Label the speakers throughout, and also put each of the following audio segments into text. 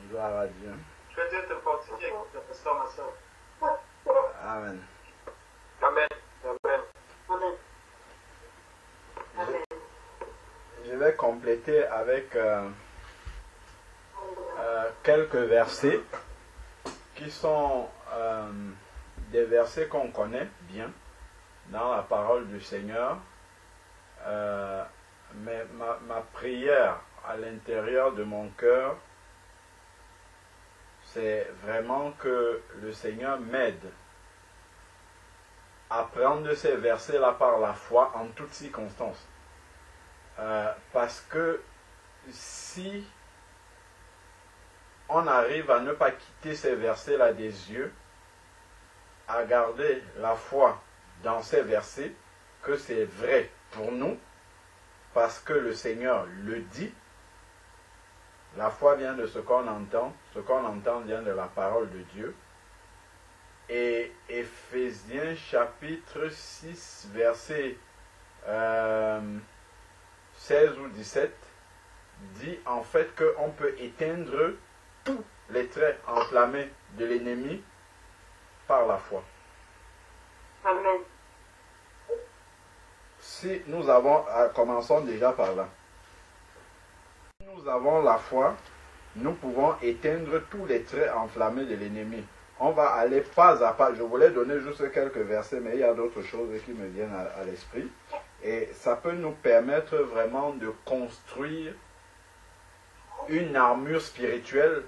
Speaker 1: Gloire à Dieu.
Speaker 2: Je vais te continuer, pasteur, ma soeur.
Speaker 1: Amen.
Speaker 2: Amen. Amen.
Speaker 1: Je vais compléter avec quelques versets qui sont des versets qu'on connaît bien dans la parole du Seigneur. Mais ma prière à l'intérieur de mon cœur, c'est vraiment que le Seigneur m'aide à prendre ces versets-là par la foi en toutes circonstances. Parce que si on arrive à ne pas quitter ces versets-là des yeux, à garder la foi dans ces versets, que c'est vrai pour nous, parce que le Seigneur le dit, la foi vient de ce qu'on entend vient de la parole de Dieu. Et Éphésiens chapitre 6, verset 16 ou 17, dit en fait qu'on peut éteindre tous les traits enflammés de l'ennemi par la foi.
Speaker 3: Amen.
Speaker 1: Si nous avons, commençons déjà par là. Si nous avons la foi, nous pouvons éteindre tous les traits enflammés de l'ennemi. On va aller pas à pas. Je voulais donner juste quelques versets, mais il y a d'autres choses qui me viennent à l'esprit. Et ça peut nous permettre vraiment de construire une armure spirituelle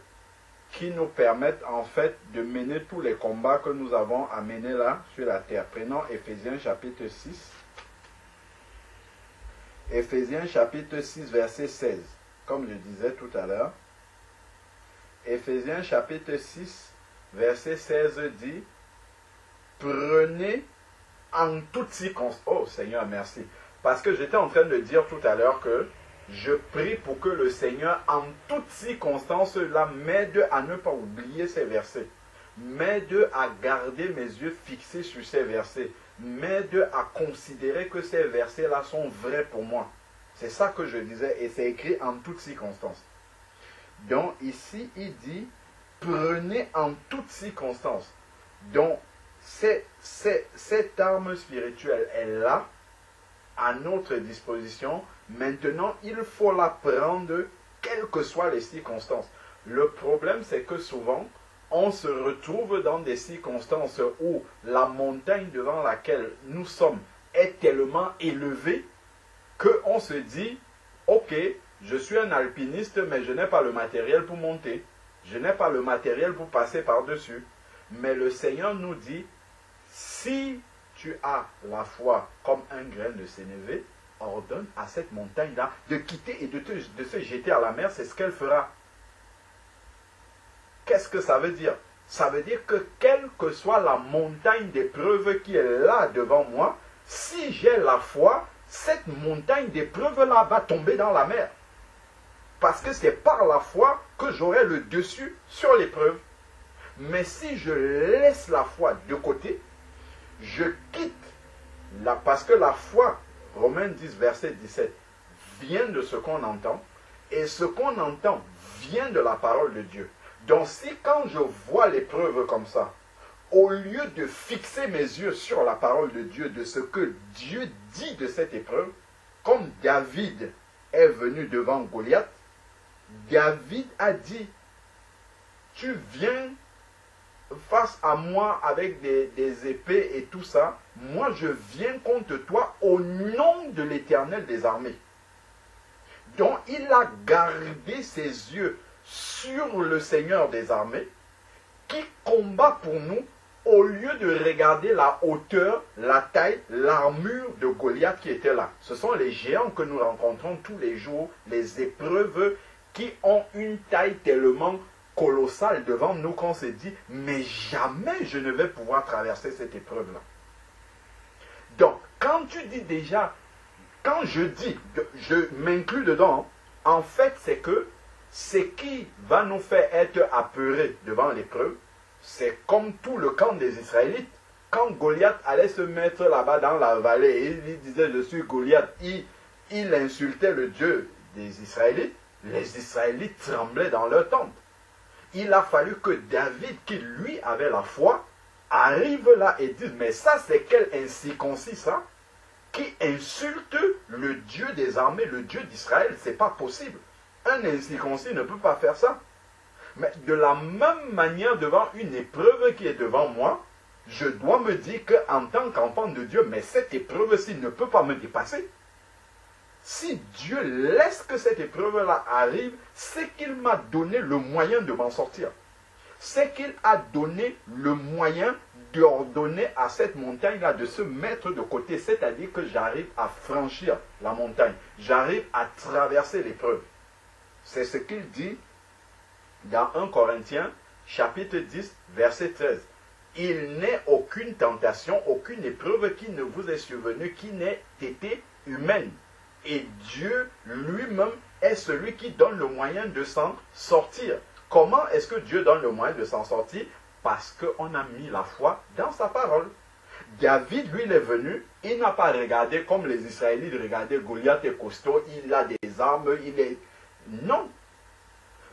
Speaker 1: qui nous permette en fait de mener tous les combats que nous avons à mener là sur la terre. Prenons Éphésiens chapitre 6. Éphésiens chapitre 6 verset 16. Comme je disais tout à l'heure. Éphésiens chapitre 6 verset 16 dit: prenez en toutes circonstances. Oh Seigneur, merci. Parce que j'étais en train de dire tout à l'heure que je prie pour que le Seigneur, en toutes circonstances, là, m'aide à ne pas oublier ces versets. M'aide à garder mes yeux fixés sur ces versets. M'aide à considérer que ces versets-là sont vrais pour moi. C'est ça que je disais, et c'est écrit en toutes circonstances. Donc ici, il dit, prenez en toutes circonstances. Donc, cette arme spirituelle est là, à notre disposition. Maintenant, il faut la prendre, quelles que soient les circonstances. Le problème, c'est que souvent, on se retrouve dans des circonstances où la montagne devant laquelle nous sommes est tellement élevée qu'on se dit, ok, je suis un alpiniste, mais je n'ai pas le matériel pour monter. Je n'ai pas le matériel pour passer par-dessus. Mais le Seigneur nous dit, si tu as la foi comme un grain de sénévé, ordonne à cette montagne-là de quitter et de se jeter à la mer, c'est ce qu'elle fera. Qu'est-ce que ça veut dire? Ça veut dire que quelle que soit la montagne d'épreuve qui est là devant moi, si j'ai la foi, cette montagne d'épreuve-là va tomber dans la mer. Parce que c'est par la foi que j'aurai le dessus sur l'épreuve. Mais si je laisse la foi de côté, je quitte parce que la foi, Romains 10, verset 17, vient de ce qu'on entend, et ce qu'on entend vient de la parole de Dieu. Donc si quand je vois l'épreuve comme ça, au lieu de fixer mes yeux sur la parole de Dieu, de ce que Dieu dit de cette épreuve, comme David est venu devant Goliath, David a dit, tu viens face à moi avec des épées et tout ça, moi je viens contre toi au nom de l'Éternel des armées. Donc il a gardé ses yeux sur le Seigneur des armées qui combat pour nous au lieu de regarder la hauteur, la taille, l'armure de Goliath qui était là. Ce sont les géants que nous rencontrons tous les jours, les épreuves qui ont une taille tellement colossale devant nous qu'on se dit, mais jamais je ne vais pouvoir traverser cette épreuve-là. Donc, quand tu dis déjà, quand je dis, je m'inclus dedans, en fait, c'est que ce qui va nous faire être apeurés devant l'épreuve, c'est comme tout le camp des Israélites. Quand Goliath allait se mettre là-bas dans la vallée et il disait, je suis Goliath, il insultait le Dieu des Israélites, les Israélites tremblaient dans leur tente. il a fallu que David, qui lui avait la foi, arrive là et dise, mais ça c'est quel incirconcis ça, qui insulte le Dieu des armées, le Dieu d'Israël, c'est pas possible. Un incirconcis ne peut pas faire ça. Mais de la même manière, devant une épreuve qui est devant moi, je dois me dire qu'en tant qu'enfant de Dieu, mais cette épreuve-ci ne peut pas me dépasser. Si Dieu laisse que cette épreuve-là arrive, c'est qu'il m'a donné le moyen de m'en sortir. C'est qu'il a donné le moyen d'ordonner à cette montagne-là de se mettre de côté. C'est-à-dire que j'arrive à franchir la montagne. J'arrive à traverser l'épreuve. C'est ce qu'il dit dans 1 Corinthiens, chapitre 10, verset 13. Il n'est aucune tentation, aucune épreuve qui ne vous est survenue, qui n'ait été humaine. Et Dieu lui-même est celui qui donne le moyen de s'en sortir. Comment est-ce que Dieu donne le moyen de s'en sortir? Parce qu'on a mis la foi dans sa parole. David, lui, il est venu, il n'a pas regardé comme les Israélites regardaient Goliath et costaud, il a des armes, il est... Non.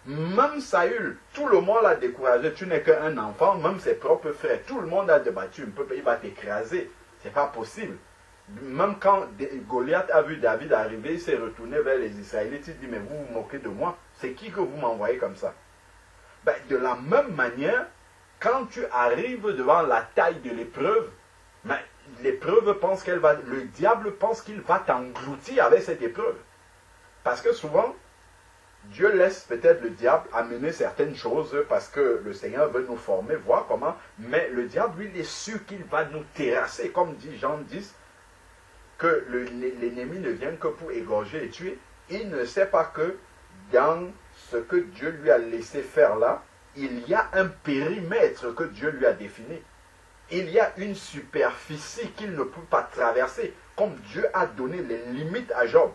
Speaker 1: Même Saül, tout le monde l'a découragé, tu n'es qu'un enfant, même ses propres frères, tout le monde a débattu, il va t'écraser, c'est pas possible. Même quand Goliath a vu David arriver, il s'est retourné vers les Israélites, il dit, mais vous vous moquez de moi, c'est qui que vous m'envoyez comme ça? Ben, de la même manière, quand tu arrives devant la taille de l'épreuve, ben, l'épreuve pense qu'elle va, le diable pense qu'il va t'engloutir avec cette épreuve. Parce que souvent, Dieu laisse peut-être le diable amener certaines choses parce que le Seigneur veut nous former, voir comment, mais le diable, lui, il est sûr qu'il va nous terrasser, comme dit Jean 10, que l'ennemi ne vient que pour égorger et tuer. Il ne sait pas que dans ce que Dieu lui a laissé faire là, il y a un périmètre que Dieu lui a défini. Il y a une superficie qu'il ne peut pas traverser, comme Dieu a donné les limites à Job.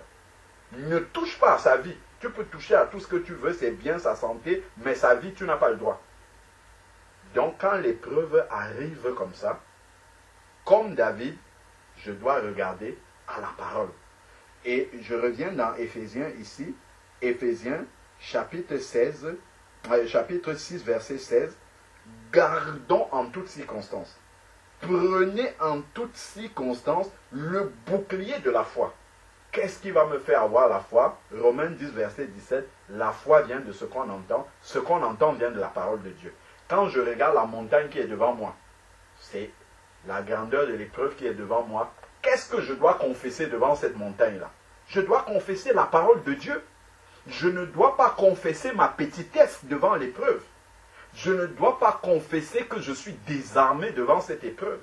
Speaker 1: Ne touche pas à sa vie. Tu peux toucher à tout ce que tu veux, c'est bien sa santé, mais sa vie, tu n'as pas le droit. Donc quand l'épreuve arrive comme ça, comme David, je dois regarder à la parole. Et je reviens dans Éphésiens ici, Éphésiens chapitre 6, verset 16. Gardons en toutes circonstances. Prenez en toutes circonstances le bouclier de la foi. Qu'est-ce qui va me faire avoir la foi? Romains 10, verset 17. La foi vient de ce qu'on entend. Ce qu'on entend vient de la parole de Dieu. Quand je regarde la montagne qui est devant moi, c'est la grandeur de l'épreuve qui est devant moi. Qu'est-ce que je dois confesser devant cette montagne-là? Je dois confesser la parole de Dieu. Je ne dois pas confesser ma petitesse devant l'épreuve. Je ne dois pas confesser que je suis désarmé devant cette épreuve.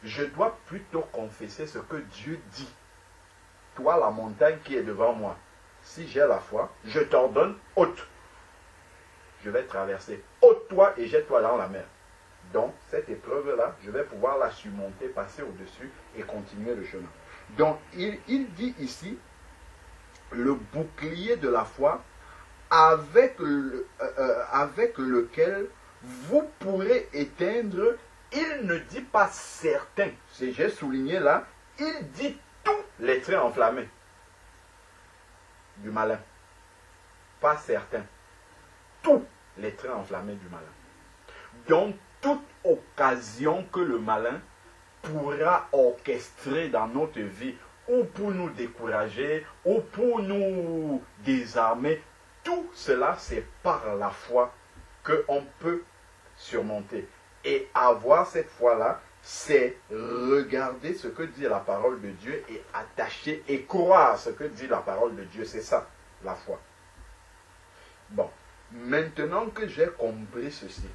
Speaker 1: Je dois plutôt confesser ce que Dieu dit. Toi, la montagne qui est devant moi, si j'ai la foi, je t'ordonne, ôte. Je vais traverser. Ôte-toi et jette-toi dans la mer. Donc, cette épreuve-là, je vais pouvoir la surmonter, passer au-dessus et continuer le chemin. Donc, il dit ici, le bouclier de la foi, avec lequel vous pourrez éteindre, il ne dit pas certains, j'ai souligné là, il dit tous les traits enflammés du malin. Pas certains. Tous les traits enflammés du malin. Donc, toute occasion que le malin pourra orchestrer dans notre vie, ou pour nous décourager, ou pour nous désarmer, tout cela, c'est par la foi qu'on peut surmonter. Et avoir cette foi-là, c'est regarder ce que dit la parole de Dieu et attacher et croire ce que dit la parole de Dieu. C'est ça, la foi. Bon, maintenant que j'ai compris ceci,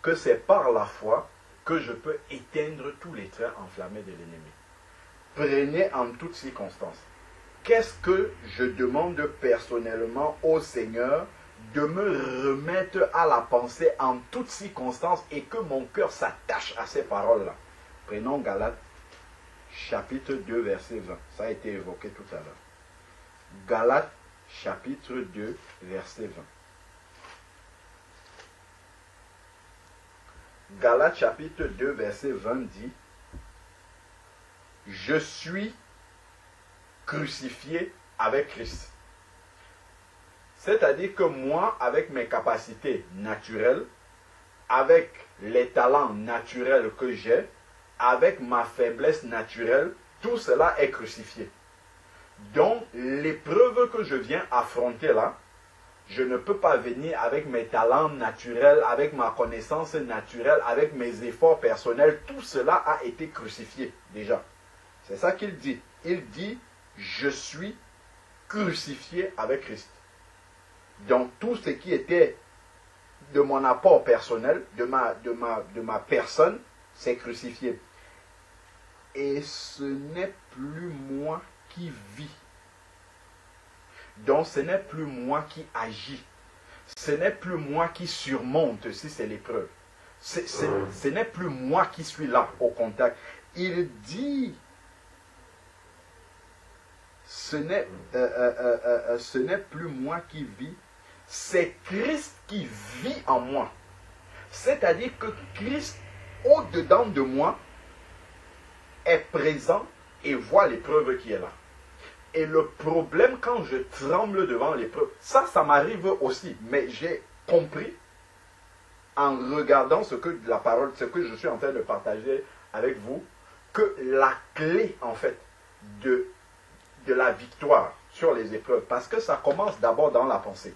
Speaker 1: que c'est par la foi que je peux éteindre tous les traits enflammés de l'ennemi. Prenez en toutes circonstances. Qu'est-ce que je demande personnellement au Seigneur? De me remettre à la pensée en toutes circonstances et que mon cœur s'attache à ces paroles-là. Prenons Galates, chapitre 2, verset 20. Ça a été évoqué tout à l'heure. Galates, chapitre 2, verset 20. Galates, chapitre 2, verset 20 dit: je suis crucifié avec Christ. C'est-à-dire que moi, avec mes capacités naturelles, avec les talents naturels que j'ai, avec ma faiblesse naturelle, tout cela est crucifié. Donc, l'épreuve que je viens affronter là, je ne peux pas venir avec mes talents naturels, avec ma connaissance naturelle, avec mes efforts personnels. Tout cela a été crucifié déjà. C'est ça qu'il dit. Il dit, je suis crucifié avec Christ. Donc, tout ce qui était de mon apport personnel, de ma personne, c'est crucifié. Et ce n'est plus moi qui vis. Donc ce n'est plus moi qui agis. Ce n'est plus moi qui surmonte si c'est l'épreuve. Ce n'est plus moi qui suis là au contact. Il dit, ce n'est plus moi qui vis, c'est Christ qui vit en moi. C'est-à-dire que Christ, au-dedans de moi, est présent et voit l'épreuve qui est là. Et le problème quand je tremble devant l'épreuve, ça m'arrive aussi, mais j'ai compris en regardant ce que la parole, ce que je suis en train de partager avec vous, que la clé en fait de la victoire sur les épreuves, parce que ça commence d'abord dans la pensée,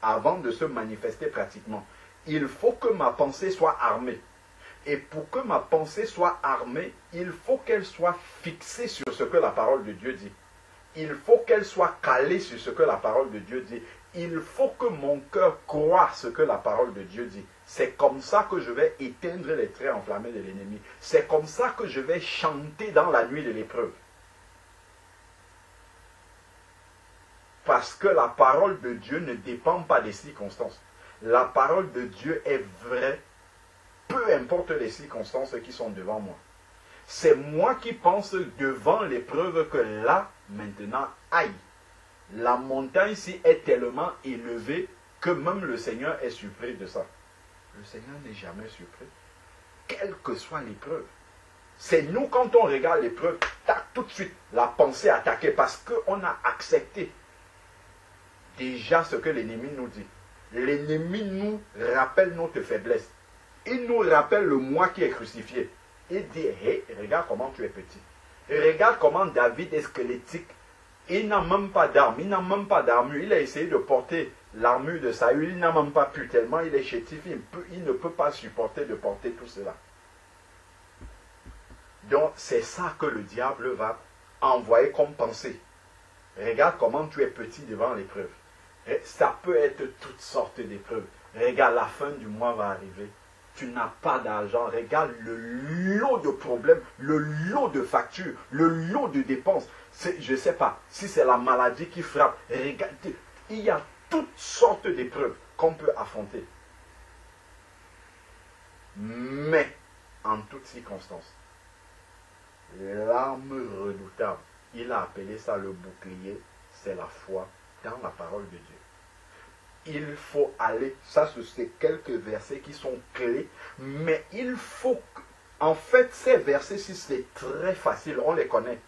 Speaker 1: avant de se manifester pratiquement. Il faut que ma pensée soit armée. Et pour que ma pensée soit armée, il faut qu'elle soit fixée sur ce que la parole de Dieu dit. Il faut qu'elle soit calée sur ce que la parole de Dieu dit. Il faut que mon cœur croie ce que la parole de Dieu dit. C'est comme ça que je vais éteindre les traits enflammés de l'ennemi. C'est comme ça que je vais chanter dans la nuit de l'épreuve. Parce que la parole de Dieu ne dépend pas des circonstances. La parole de Dieu est vraie, peu importe les circonstances qui sont devant moi. C'est moi qui pense devant l'épreuve que là, maintenant, aïe, la montagne-ci est tellement élevée que même le Seigneur est surpris de ça. Le Seigneur n'est jamais surpris, quelle que soit l'épreuve. C'est nous, quand on regarde l'épreuve, tout de suite, la pensée attaquée parce qu'on a accepté déjà ce que l'ennemi nous dit. L'ennemi nous rappelle notre faiblesse. Il nous rappelle le moi qui est crucifié. Il dit, hey, regarde comment tu es petit. Regarde comment David est squelettique. Il n'a même pas d'arme, il n'a même pas d'armure. Il a essayé de porter l'armure de Saül, il n'a même pas pu, tellement il est chétif, il ne peut pas supporter de porter tout cela. Donc c'est ça que le diable va envoyer comme pensée. Regarde comment tu es petit devant l'épreuve. Ça peut être toutes sortes d'épreuves. Regarde, la fin du mois va arriver. Tu n'as pas d'argent. Regarde le lot de problèmes, le lot de factures, le lot de dépenses. Je ne sais pas si c'est la maladie qui frappe. Regarde, il y a toutes sortes d'épreuves qu'on peut affronter. Mais, en toutes circonstances, l'arme redoutable, il a appelé ça le bouclier, c'est la foi dans la parole de Dieu. Il faut aller, ça c'est quelques versets qui sont clés, mais il faut, en fait ces versets-ci c'est très facile, on les connaît,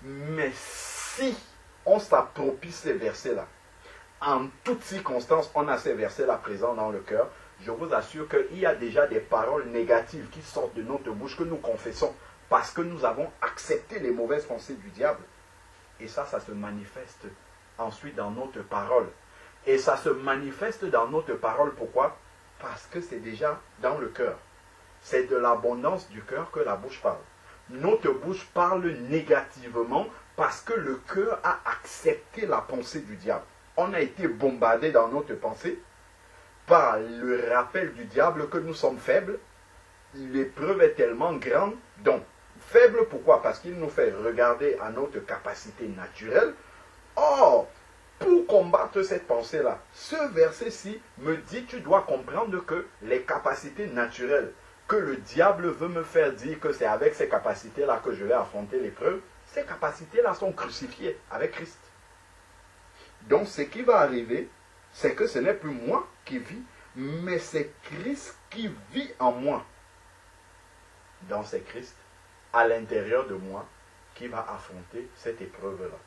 Speaker 1: mais si on s'approprie ces versets-là, en toutes circonstances on a ces versets-là présents dans le cœur, je vous assure qu'il y a déjà des paroles négatives qui sortent de notre bouche que nous confessons, parce que nous avons accepté les mauvaises pensées du diable, et ça se manifeste ensuite dans notre parole. Et ça se manifeste dans notre parole. Pourquoi? Parce que c'est déjà dans le cœur. C'est de l'abondance du cœur que la bouche parle. Notre bouche parle négativement parce que le cœur a accepté la pensée du diable. On a été bombardé dans notre pensée par le rappel du diable que nous sommes faibles. L'épreuve est tellement grande. Donc, faible pourquoi? Parce qu'il nous fait regarder à notre capacité naturelle. Or, pour combattre cette pensée-là, ce verset-ci me dit, tu dois comprendre que les capacités naturelles que le diable veut me faire dire que c'est avec ces capacités-là que je vais affronter l'épreuve, ces capacités-là sont crucifiées avec Christ. Donc ce qui va arriver, c'est que ce n'est plus moi qui vis, mais c'est Christ qui vit en moi. Donc c'est Christ, à l'intérieur de moi, qui va affronter cette épreuve-là.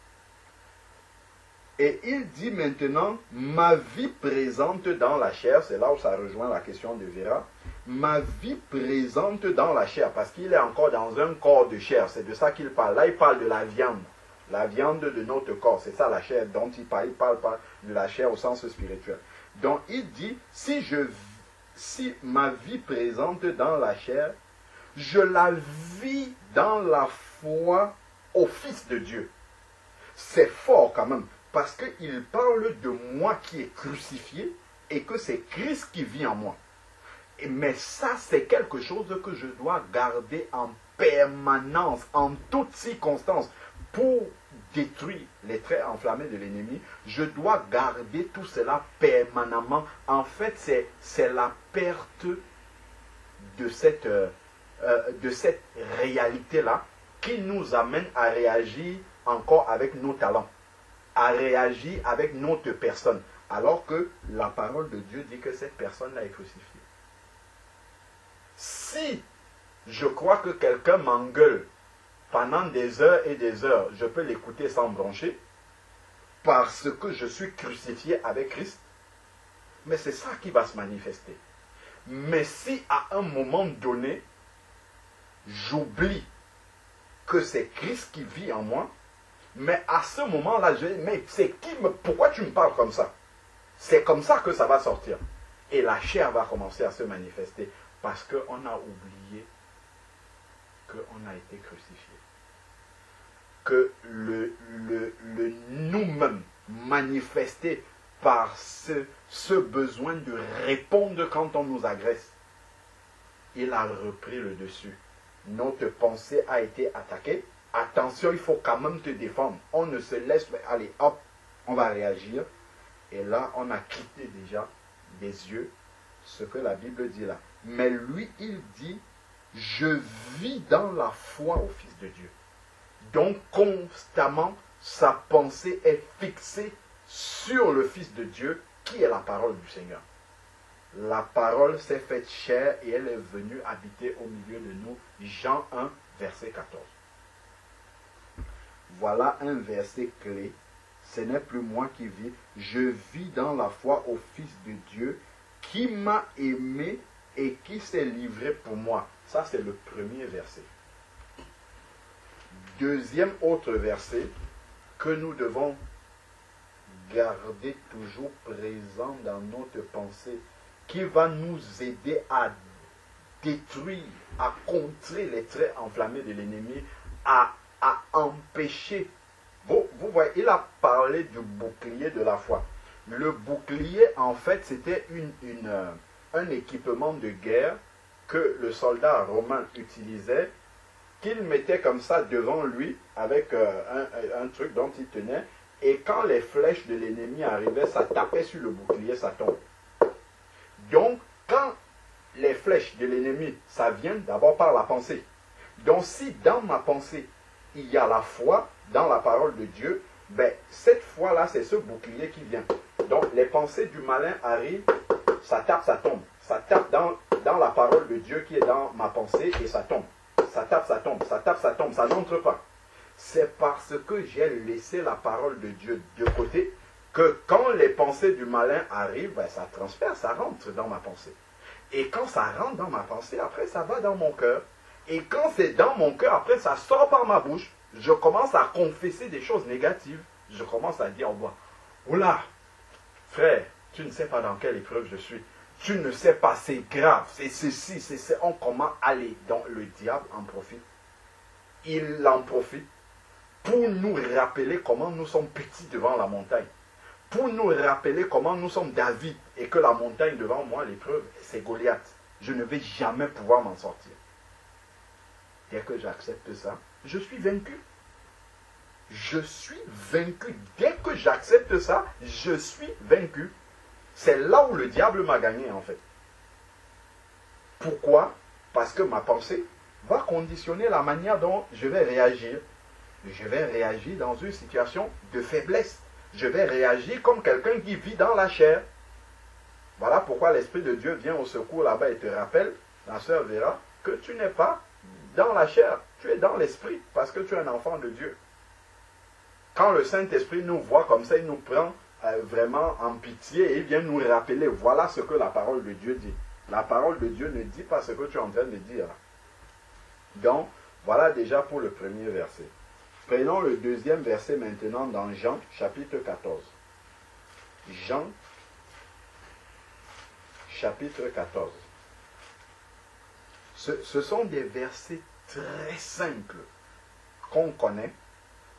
Speaker 1: Et il dit maintenant, ma vie présente dans la chair, c'est là où ça rejoint la question de Vera, ma vie présente dans la chair, parce qu'il est encore dans un corps de chair, c'est de ça qu'il parle. Là, il parle de la viande de notre corps, c'est ça la chair dont il parle pas de la chair au sens spirituel. Donc il dit, si ma vie présente dans la chair, je la vis dans la foi au Fils de Dieu. C'est fort quand même, parce qu'il parle de moi qui est crucifié et que c'est Christ qui vit en moi. Mais ça, c'est quelque chose que je dois garder en permanence, en toutes circonstances, pour détruire les traits enflammés de l'ennemi. Je dois garder tout cela permanemment. En fait, c'est la perte de cette réalité-là qui nous amène à réagir encore avec nos talents, à réagir avec notre personne, alors que la parole de Dieu dit que cette personne-là est crucifiée. Si je crois que quelqu'un m'engueule pendant des heures et des heures, je peux l'écouter sans broncher, parce que je suis crucifié avec Christ, mais c'est ça qui va se manifester. Mais si à un moment donné, j'oublie que c'est Christ qui vit en moi, mais à ce moment-là, je dis, mais pourquoi tu me parles comme ça? C'est comme ça que ça va sortir. Et la chair va commencer à se manifester, parce qu'on a oublié qu'on a été crucifié. Que le nous-mêmes manifesté par ce besoin de répondre quand on nous agresse, il a repris le dessus. Notre pensée a été attaquée. Attention, il faut quand même te défendre. On ne se laisse... Allez, hop, on va réagir. Et là, on a quitté déjà des yeux ce que la Bible dit là. Mais lui, il dit, je vis dans la foi au Fils de Dieu. Donc, constamment, sa pensée est fixée sur le Fils de Dieu, qui est la parole du Seigneur. La parole s'est faite chair et elle est venue habiter au milieu de nous. Jean 1, verset 14. Voilà un verset clé. Ce n'est plus moi qui vis. Je vis dans la foi au Fils de Dieu qui m'a aimé et qui s'est livré pour moi. Ça, c'est le premier verset. Deuxième autre verset que nous devons garder toujours présent dans notre pensée, qui va nous aider à détruire, à contrer les traits enflammés de l'ennemi, à empêcher. Vous voyez, il a parlé du bouclier de la foi. Le bouclier, en fait, c'était un équipement de guerre que le soldat romain utilisait, qu'il mettait comme ça devant lui, avec un truc dont il tenait, et quand les flèches de l'ennemi arrivaient, ça tapait sur le bouclier, ça tombe. Donc, quand les flèches de l'ennemi, ça vient d'abord par la pensée. Donc, si dans ma pensée, il y a la foi dans la parole de Dieu, ben, cette foi-là, c'est ce bouclier qui vient. Donc, les pensées du malin arrivent, ça tape, ça tombe. Ça tape dans la parole de Dieu qui est dans ma pensée et ça tombe. Ça tape, ça tombe, ça tape, ça tombe, ça n'entre pas. C'est parce que j'ai laissé la parole de Dieu de côté que quand les pensées du malin arrivent, ben, ça transfère, ça rentre dans ma pensée. Et quand ça rentre dans ma pensée, après ça va dans mon cœur. Et quand c'est dans mon cœur, après ça sort par ma bouche, je commence à confesser des choses négatives. Je commence à dire, oula, frère, tu ne sais pas dans quelle épreuve je suis. Tu ne sais pas, c'est grave, c'est ceci, c'est ça. On commence à aller. Donc le diable en profite. Il en profite pour nous rappeler comment nous sommes petits devant la montagne. Pour nous rappeler comment nous sommes David et que la montagne devant moi, l'épreuve, c'est Goliath. Je ne vais jamais pouvoir m'en sortir. Dès que j'accepte ça, je suis vaincu. Je suis vaincu. Dès que j'accepte ça, je suis vaincu. C'est là où le diable m'a gagné en fait. Pourquoi? Parce que ma pensée va conditionner la manière dont je vais réagir. Je vais réagir dans une situation de faiblesse. Je vais réagir comme quelqu'un qui vit dans la chair. Voilà pourquoi l'Esprit de Dieu vient au secours là-bas et te rappelle, la sœur Vera, que tu n'es pas dans la chair. Tu es dans l'Esprit parce que tu es un enfant de Dieu. Quand le Saint-Esprit nous voit comme ça, il nous prend vraiment en pitié et il vient nous rappeler, voilà ce que la parole de Dieu dit. La parole de Dieu ne dit pas ce que tu es en train de dire. Donc, voilà déjà pour le premier verset. Prenons le deuxième verset maintenant dans Jean, chapitre 14. Jean, chapitre 14. Ce sont des versets très simples qu'on connaît,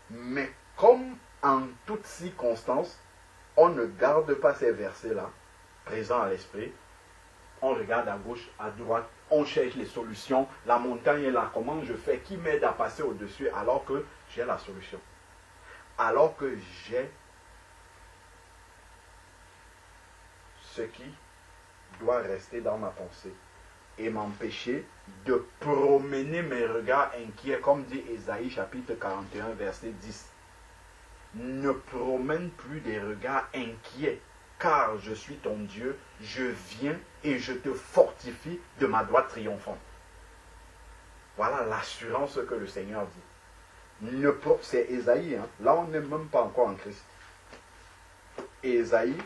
Speaker 1: mais comme en toutes circonstances, on ne garde pas ces versets-là présents à l'esprit. On regarde à gauche, à droite, on cherche les solutions. La montagne est là, comment je fais? Qui m'aide à passer au-dessus alors que j'ai la solution? Alors que j'ai ce qui doit rester dans ma pensée et m'empêcher de promener mes regards inquiets, comme dit Ésaïe chapitre 41 verset 10. Ne promène plus des regards inquiets, car je suis ton Dieu, je viens et je te fortifie de ma droite triomphante. Voilà l'assurance que le Seigneur dit. C'est Ésaïe, hein? Là on n'est même pas encore en Christ. Ésaïe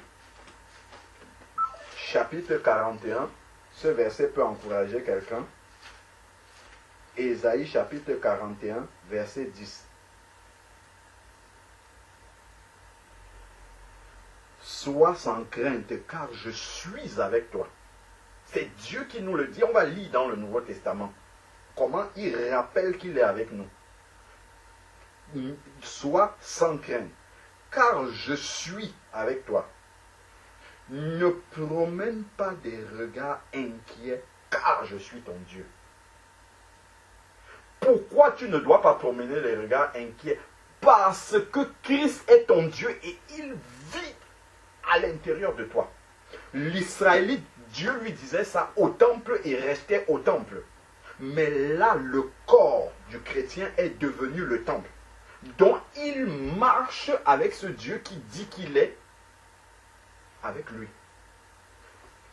Speaker 1: chapitre 41, ce verset peut encourager quelqu'un. Ésaïe chapitre 41, verset 10. Sois sans crainte, car je suis avec toi. C'est Dieu qui nous le dit. On va lire dans le Nouveau Testament comment il rappelle qu'il est avec nous. Sois sans crainte, car je suis avec toi. Ne promène pas des regards inquiets, car je suis ton Dieu. Pourquoi tu ne dois pas promener les regards inquiets? Parce que Christ est ton Dieu et il vit à l'intérieur de toi. L'Israélite, Dieu lui disait ça au temple et restait au temple. Mais là, le corps du chrétien est devenu le temple. Donc, il marche avec ce Dieu qui dit qu'il est avec lui.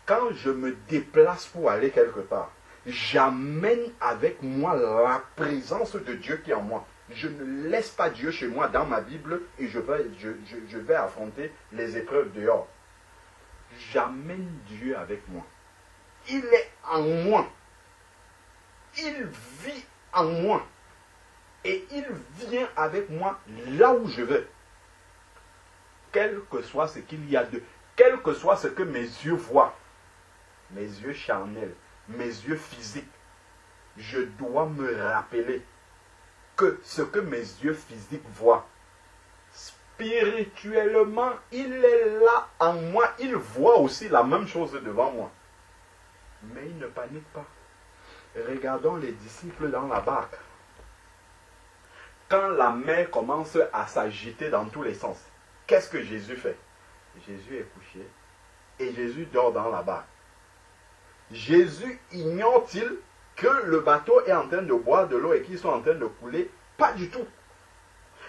Speaker 1: Quand je me déplace pour aller quelque part, j'amène avec moi la présence de Dieu qui est en moi. Je ne laisse pas Dieu chez moi dans ma Bible et je vais affronter les épreuves dehors. J'amène Dieu avec moi. Il est en moi. Il vit en moi. Et il vient avec moi là où je vais. Quel que soit ce qu'il y a de... Quel que soit ce que mes yeux voient, mes yeux charnels, mes yeux physiques, je dois me rappeler que ce que mes yeux physiques voient, spirituellement, il est là en moi, il voit aussi la même chose devant moi. Mais il ne panique pas. Regardons les disciples dans la barque. Quand la mer commence à s'agiter dans tous les sens, qu'est-ce que Jésus fait? Jésus est couché et Jésus dort dans la barque. Jésus ignore-t-il que le bateau est en train de boire de l'eau et qu'ils sont en train de couler? Pas du tout.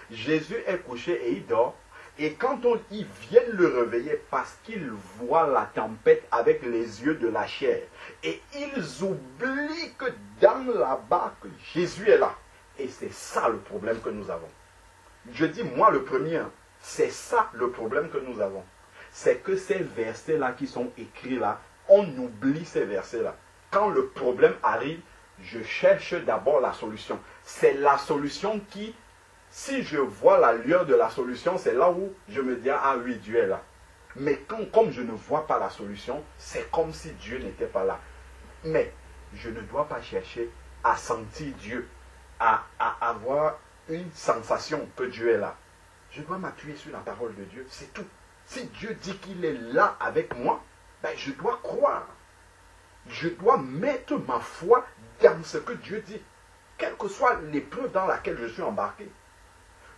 Speaker 1: Jésus est couché et il dort. Et quand ils viennent le réveiller parce qu'ils voient la tempête avec les yeux de la chair, et ils oublient que dans la barque, Jésus est là. Et c'est ça le problème que nous avons. Je dis moi le premier, c'est ça le problème que nous avons. C'est que ces versets-là qui sont écrits là, on oublie ces versets-là. Quand le problème arrive, je cherche d'abord la solution. C'est la solution qui, si je vois la lueur de la solution, c'est là où je me dis, ah oui, Dieu est là. Mais comme je ne vois pas la solution, c'est comme si Dieu n'était pas là. Mais je ne dois pas chercher à sentir Dieu, à avoir une sensation que Dieu est là. Je dois m'appuyer sur la parole de Dieu, c'est tout. Si Dieu dit qu'il est là avec moi, ben je dois croire. Je dois mettre ma foi dans ce que Dieu dit. Quelle que soit l'épreuve dans laquelle je suis embarqué.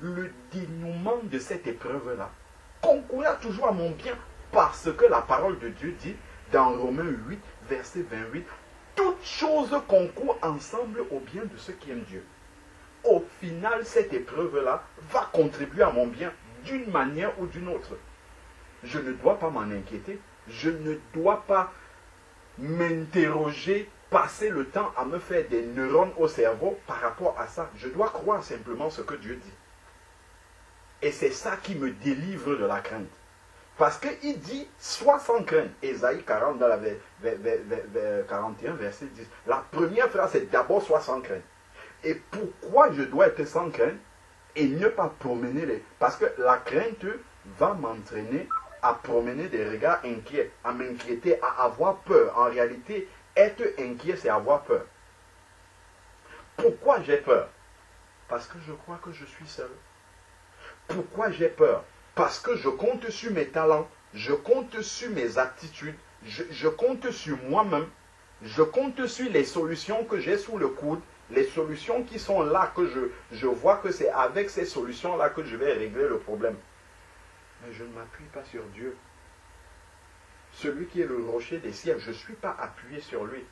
Speaker 1: Le dénouement de cette épreuve-là concourra toujours à mon bien parce que la parole de Dieu dit dans Romains 8, verset 28, toutes choses concourent ensemble au bien de ceux qui aiment Dieu. Au final, cette épreuve-là va contribuer à mon bien d'une manière ou d'une autre. Je ne dois pas m'en inquiéter. Je ne dois pas m'interroger, passer le temps à me faire des neurones au cerveau par rapport à ça. Je dois croire simplement ce que Dieu dit. Et c'est ça qui me délivre de la crainte. Parce qu'il dit, sois sans crainte. Ésaïe 40, dans la 41, verset 10. La première phrase, c'est d'abord sois sans crainte. Et pourquoi je dois être sans crainte et ne pas promener les... Parce que la crainte va m'entraîner à promener des regards inquiets, à m'inquiéter, à avoir peur. En réalité, être inquiet, c'est avoir peur. Pourquoi j'ai peur? Parce que je crois que je suis seul. Pourquoi j'ai peur? Parce que je compte sur mes talents, je compte sur mes aptitudes, je compte sur moi-même, je compte sur les solutions que j'ai sous le coude, les solutions qui sont là, que je vois que c'est avec ces solutions-là que je vais régler le problème. Mais je ne m'appuie pas sur Dieu. Celui qui est le rocher des ciels, je ne suis pas appuyé sur lui.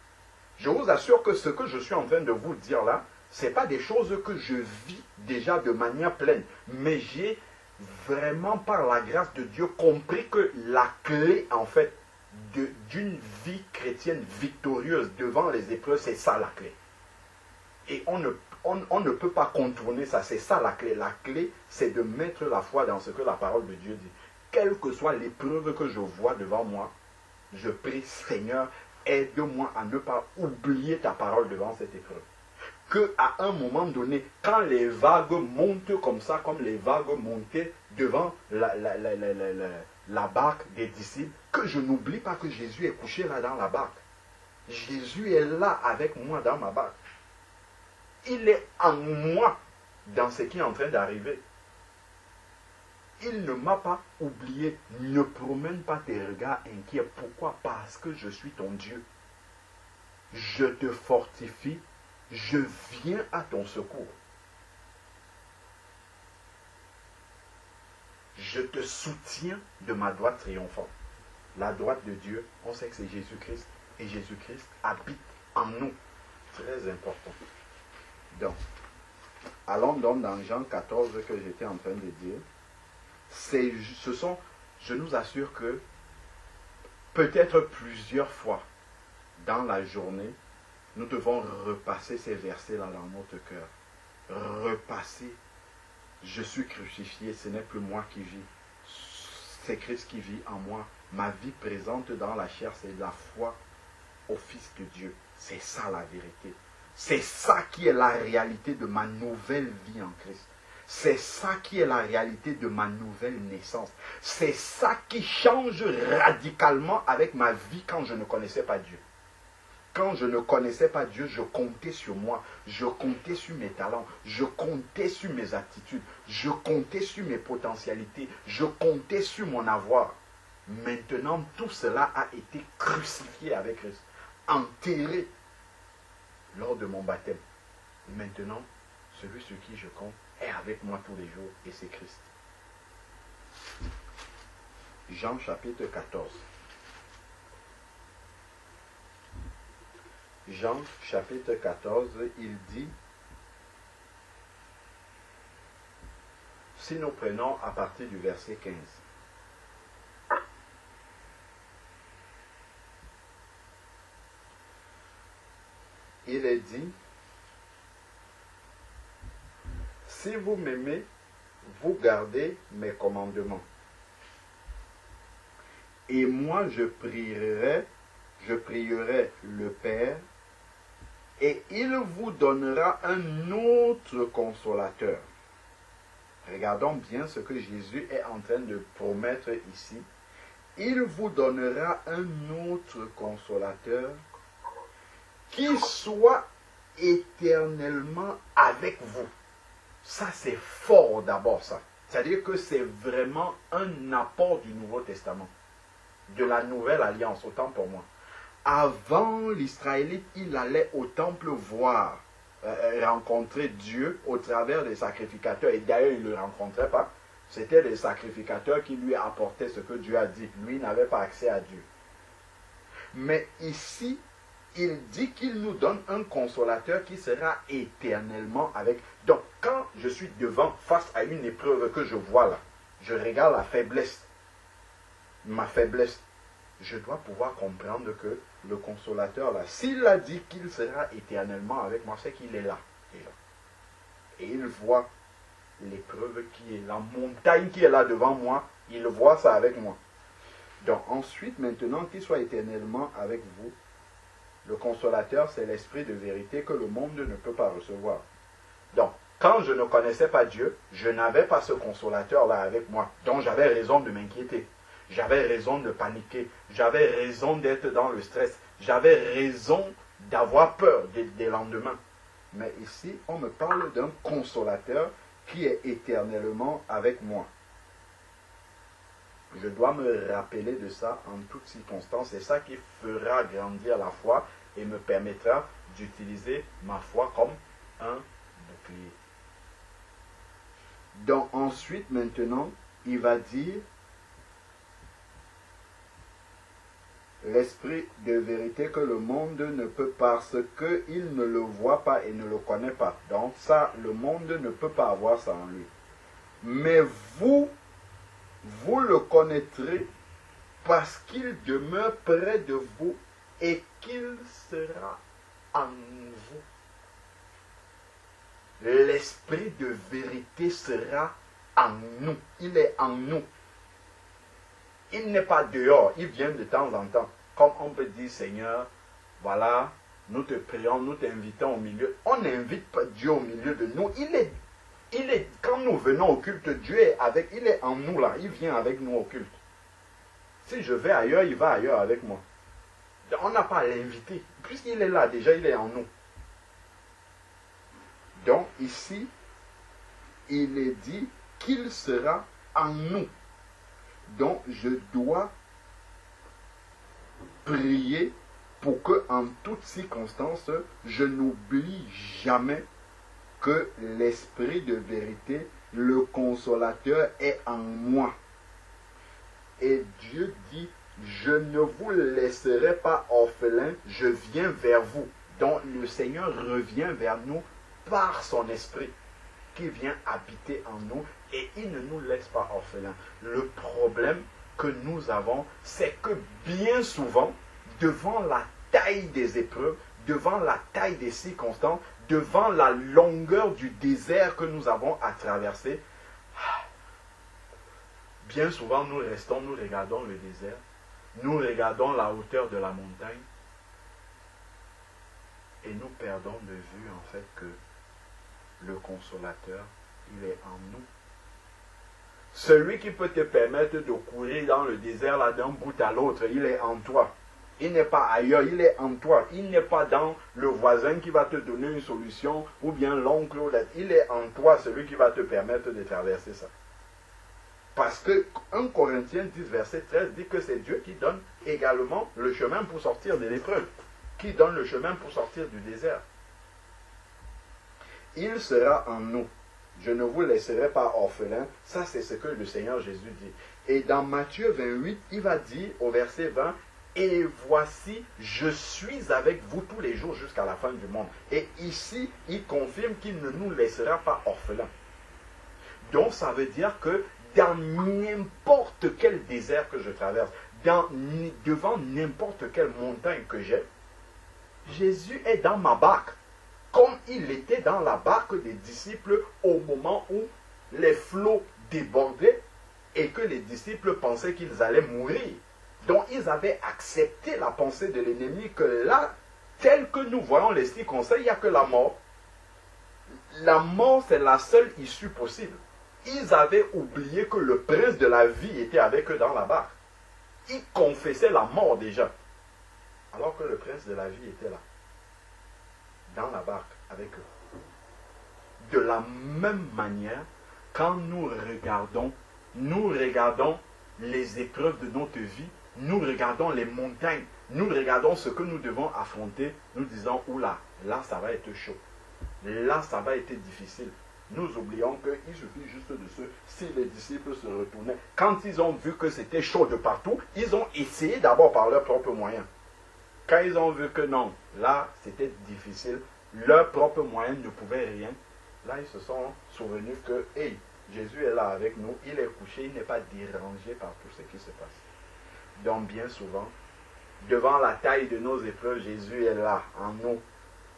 Speaker 1: Je vous assure que ce que je suis en train de vous dire là, ce n'est pas des choses que je vis déjà de manière pleine. Mais j'ai vraiment, par la grâce de Dieu, compris que la clé, en fait, d'une vie chrétienne victorieuse devant les épreuves, c'est ça la clé. Et on ne peut pas contourner ça, c'est ça la clé. La clé, c'est de mettre la foi dans ce que la parole de Dieu dit. Quelle que soit l'épreuve que je vois devant moi, je prie, Seigneur, aide-moi à ne pas oublier ta parole devant cette épreuve. Qu'à un moment donné, quand les vagues montent comme ça, comme les vagues montaient devant la barque des disciples, que je n'oublie pas que Jésus est couché là dans la barque. Jésus est là avec moi dans ma barque. Il est en moi dans ce qui est en train d'arriver. Il ne m'a pas oublié. Ne promène pas tes regards inquiets. Pourquoi? Parce que je suis ton Dieu. Je te fortifie. Je viens à ton secours. Je te soutiens de ma droite triomphante. La droite de Dieu, on sait que c'est Jésus-Christ. Et Jésus-Christ habite en nous. Très important. Donc, allons donc dans Jean 14 que j'étais en train de dire. Je nous assure que peut-être plusieurs fois dans la journée, nous devons repasser ces versets-là dans notre cœur. Repasser. Je suis crucifié, ce n'est plus moi qui vis. C'est Christ qui vit en moi. Ma vie présente dans la chair, c'est la foi au Fils de Dieu. C'est ça la vérité. C'est ça qui est la réalité de ma nouvelle vie en Christ. C'est ça qui est la réalité de ma nouvelle naissance. C'est ça qui change radicalement avec ma vie quand je ne connaissais pas Dieu. Quand je ne connaissais pas Dieu, je comptais sur moi, je comptais sur mes talents, je comptais sur mes aptitudes, je comptais sur mes potentialités, je comptais sur mon avoir. Maintenant, tout cela a été crucifié avec Christ, enterré lors de mon baptême. Maintenant, celui sur qui je compte est avec moi tous les jours et c'est Christ. Jean chapitre 14. Jean chapitre 14, il dit, si nous prenons à partir du verset 15, il est dit, si vous m'aimez, vous gardez mes commandements. Et moi je prierai le Père, et il vous donnera un autre consolateur. Regardons bien ce que Jésus est en train de promettre ici. Il vous donnera un autre consolateur qui soit éternellement avec vous. Ça, c'est fort d'abord, ça. C'est-à-dire que c'est vraiment un apport du Nouveau Testament, de la Nouvelle Alliance, autant pour moi. Avant l'Israélite, il allait au temple voir, rencontrer Dieu au travers des sacrificateurs. Et d'ailleurs, il ne le rencontrait pas. C'était les sacrificateurs qui lui apportaient ce que Dieu a dit. Lui n'avait pas accès à Dieu. Mais ici, il dit qu'il nous donne un consolateur qui sera éternellement avec. Donc, quand je suis face à une épreuve que je vois là, je regarde la faiblesse, ma faiblesse, je dois pouvoir comprendre que le consolateur là, s'il a dit qu'il sera éternellement avec moi, c'est qu'il est là déjà. Et il voit l'épreuve qui est, la montagne qui est là devant moi, il voit ça avec moi. Donc ensuite, maintenant, qu'il soit éternellement avec vous, le consolateur, c'est l'esprit de vérité que le monde ne peut pas recevoir. Donc, quand je ne connaissais pas Dieu, je n'avais pas ce consolateur-là avec moi. Donc j'avais raison de m'inquiéter. J'avais raison de paniquer. J'avais raison d'être dans le stress. J'avais raison d'avoir peur des lendemains. Mais ici, on me parle d'un consolateur qui est éternellement avec moi. Je dois me rappeler de ça en toutes circonstances. C'est ça qui fera grandir la foi et me permettra d'utiliser ma foi comme un bouclier. Donc ensuite, maintenant, il va dire l'esprit de vérité que le monde ne peut parce qu'il ne le voit pas et ne le connaît pas. Donc ça, le monde ne peut pas avoir ça en lui. Mais vous le connaîtrez parce qu'il demeure près de vous et qu'il sera en vous. L'esprit de vérité sera en nous. Il est en nous. Il n'est pas dehors, il vient de temps en temps. Comme on peut dire, Seigneur, voilà, nous te prions, nous t'invitons au milieu. On n'invite pas Dieu au milieu de nous. Quand nous venons au culte, Dieu est avec, il est en nous là, il vient avec nous au culte. Si je vais ailleurs, il va ailleurs avec moi. On n'a pas à l'inviter. Puisqu'il est là, déjà, il est en nous. Donc, ici, il est dit qu'il sera en nous. Donc, je dois prier pour que, en toutes circonstances, je n'oublie jamais que l'esprit de vérité, le consolateur, est en moi. Et Dieu dit, je ne vous laisserai pas orphelins, je viens vers vous. Donc le Seigneur revient vers nous par son esprit qui vient habiter en nous et il ne nous laisse pas orphelins. Le problème que nous avons, c'est que bien souvent, devant la taille des épreuves, devant la taille des circonstances, devant la longueur du désert que nous avons à traverser, bien souvent nous restons, nous regardons le désert, nous regardons la hauteur de la montagne et nous perdons de vue en fait que le consolateur, il est en nous. Celui qui peut te permettre de courir dans le désert là d'un bout à l'autre, il est en toi. Il n'est pas ailleurs, il est en toi. Il n'est pas dans le voisin qui va te donner une solution ou bien l'oncle. Il est en toi, celui qui va te permettre de traverser ça. Parce que 1 Corinthiens 10, verset 13 dit que c'est Dieu qui donne également le chemin pour sortir de l'épreuve, qui donne le chemin pour sortir du désert. Il sera en nous. Je ne vous laisserai pas orphelins. Ça, c'est ce que le Seigneur Jésus dit. Et dans Matthieu 28, il va dire au verset 20, et voici, je suis avec vous tous les jours jusqu'à la fin du monde. Et ici, il confirme qu'il ne nous laissera pas orphelins. Donc, ça veut dire que dans n'importe quel désert que je traverse, devant n'importe quelle montagne que j'ai, Jésus est dans ma barque. Comme il était dans la barque des disciples au moment où les flots débordaient et que les disciples pensaient qu'ils allaient mourir. Donc ils avaient accepté la pensée de l'ennemi que là, tel que nous voyons les circonstances, il n'y a que la mort. La mort, c'est la seule issue possible. Ils avaient oublié que le prince de la vie était avec eux dans la barque. Ils confessaient la mort déjà. Alors que le prince de la vie était là, dans la barque avec eux. De la même manière, quand nous regardons les épreuves de notre vie, nous regardons les montagnes, nous regardons ce que nous devons affronter, nous disons, oula, là ça va être chaud, là ça va être difficile. Nous oublions qu'il suffit juste de si les disciples se retournaient, quand ils ont vu que c'était chaud de partout, ils ont essayé d'abord par leurs propres moyens. Quand ils ont vu que non, là c'était difficile, leurs propres moyens ne pouvaient rien, là ils se sont souvenus que, hey, Jésus est là avec nous, il est couché, il n'est pas dérangé par tout ce qui se passe. Donc bien souvent, devant la taille de nos épreuves, Jésus est là, en nous.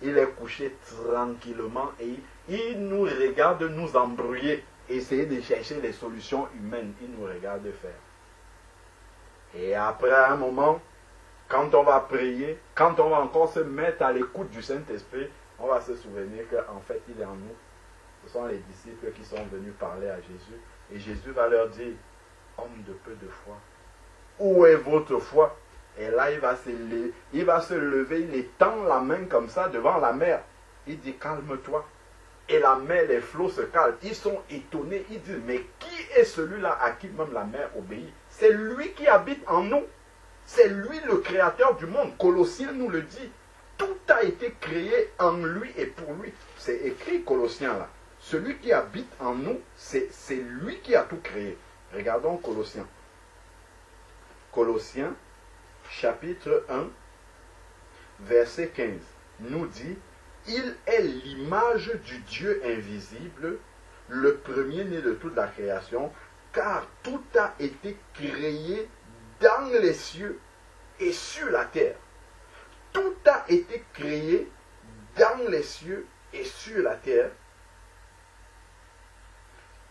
Speaker 1: il est couché tranquillement et il nous regarde nous embrouiller, essayer de chercher les solutions humaines. Il nous regarde faire. Et après un moment, quand on va prier, quand on va encore se mettre à l'écoute du Saint-Esprit, on va se souvenir qu'en fait, il est en nous. Ce sont les disciples qui sont venus parler à Jésus. Et Jésus va leur dire, homme de peu de foi, où est votre foi? Et là, il va se lever, il étend la main comme ça devant la mer. Il dit, calme-toi. Et la mer, les flots se calment. Ils sont étonnés. Ils disent, mais qui est celui-là à qui même la mer obéit? C'est lui qui habite en nous. C'est lui le créateur du monde. Colossiens nous le dit. Tout a été créé en lui et pour lui. C'est écrit Colossiens là. Celui qui habite en nous, c'est lui qui a tout créé. Regardons Colossiens. Colossiens, chapitre 1, verset 15, nous dit, il est l'image du Dieu invisible, le premier-né de toute la création, car tout a été créé dans les cieux et sur la terre. Tout a été créé dans les cieux et sur la terre,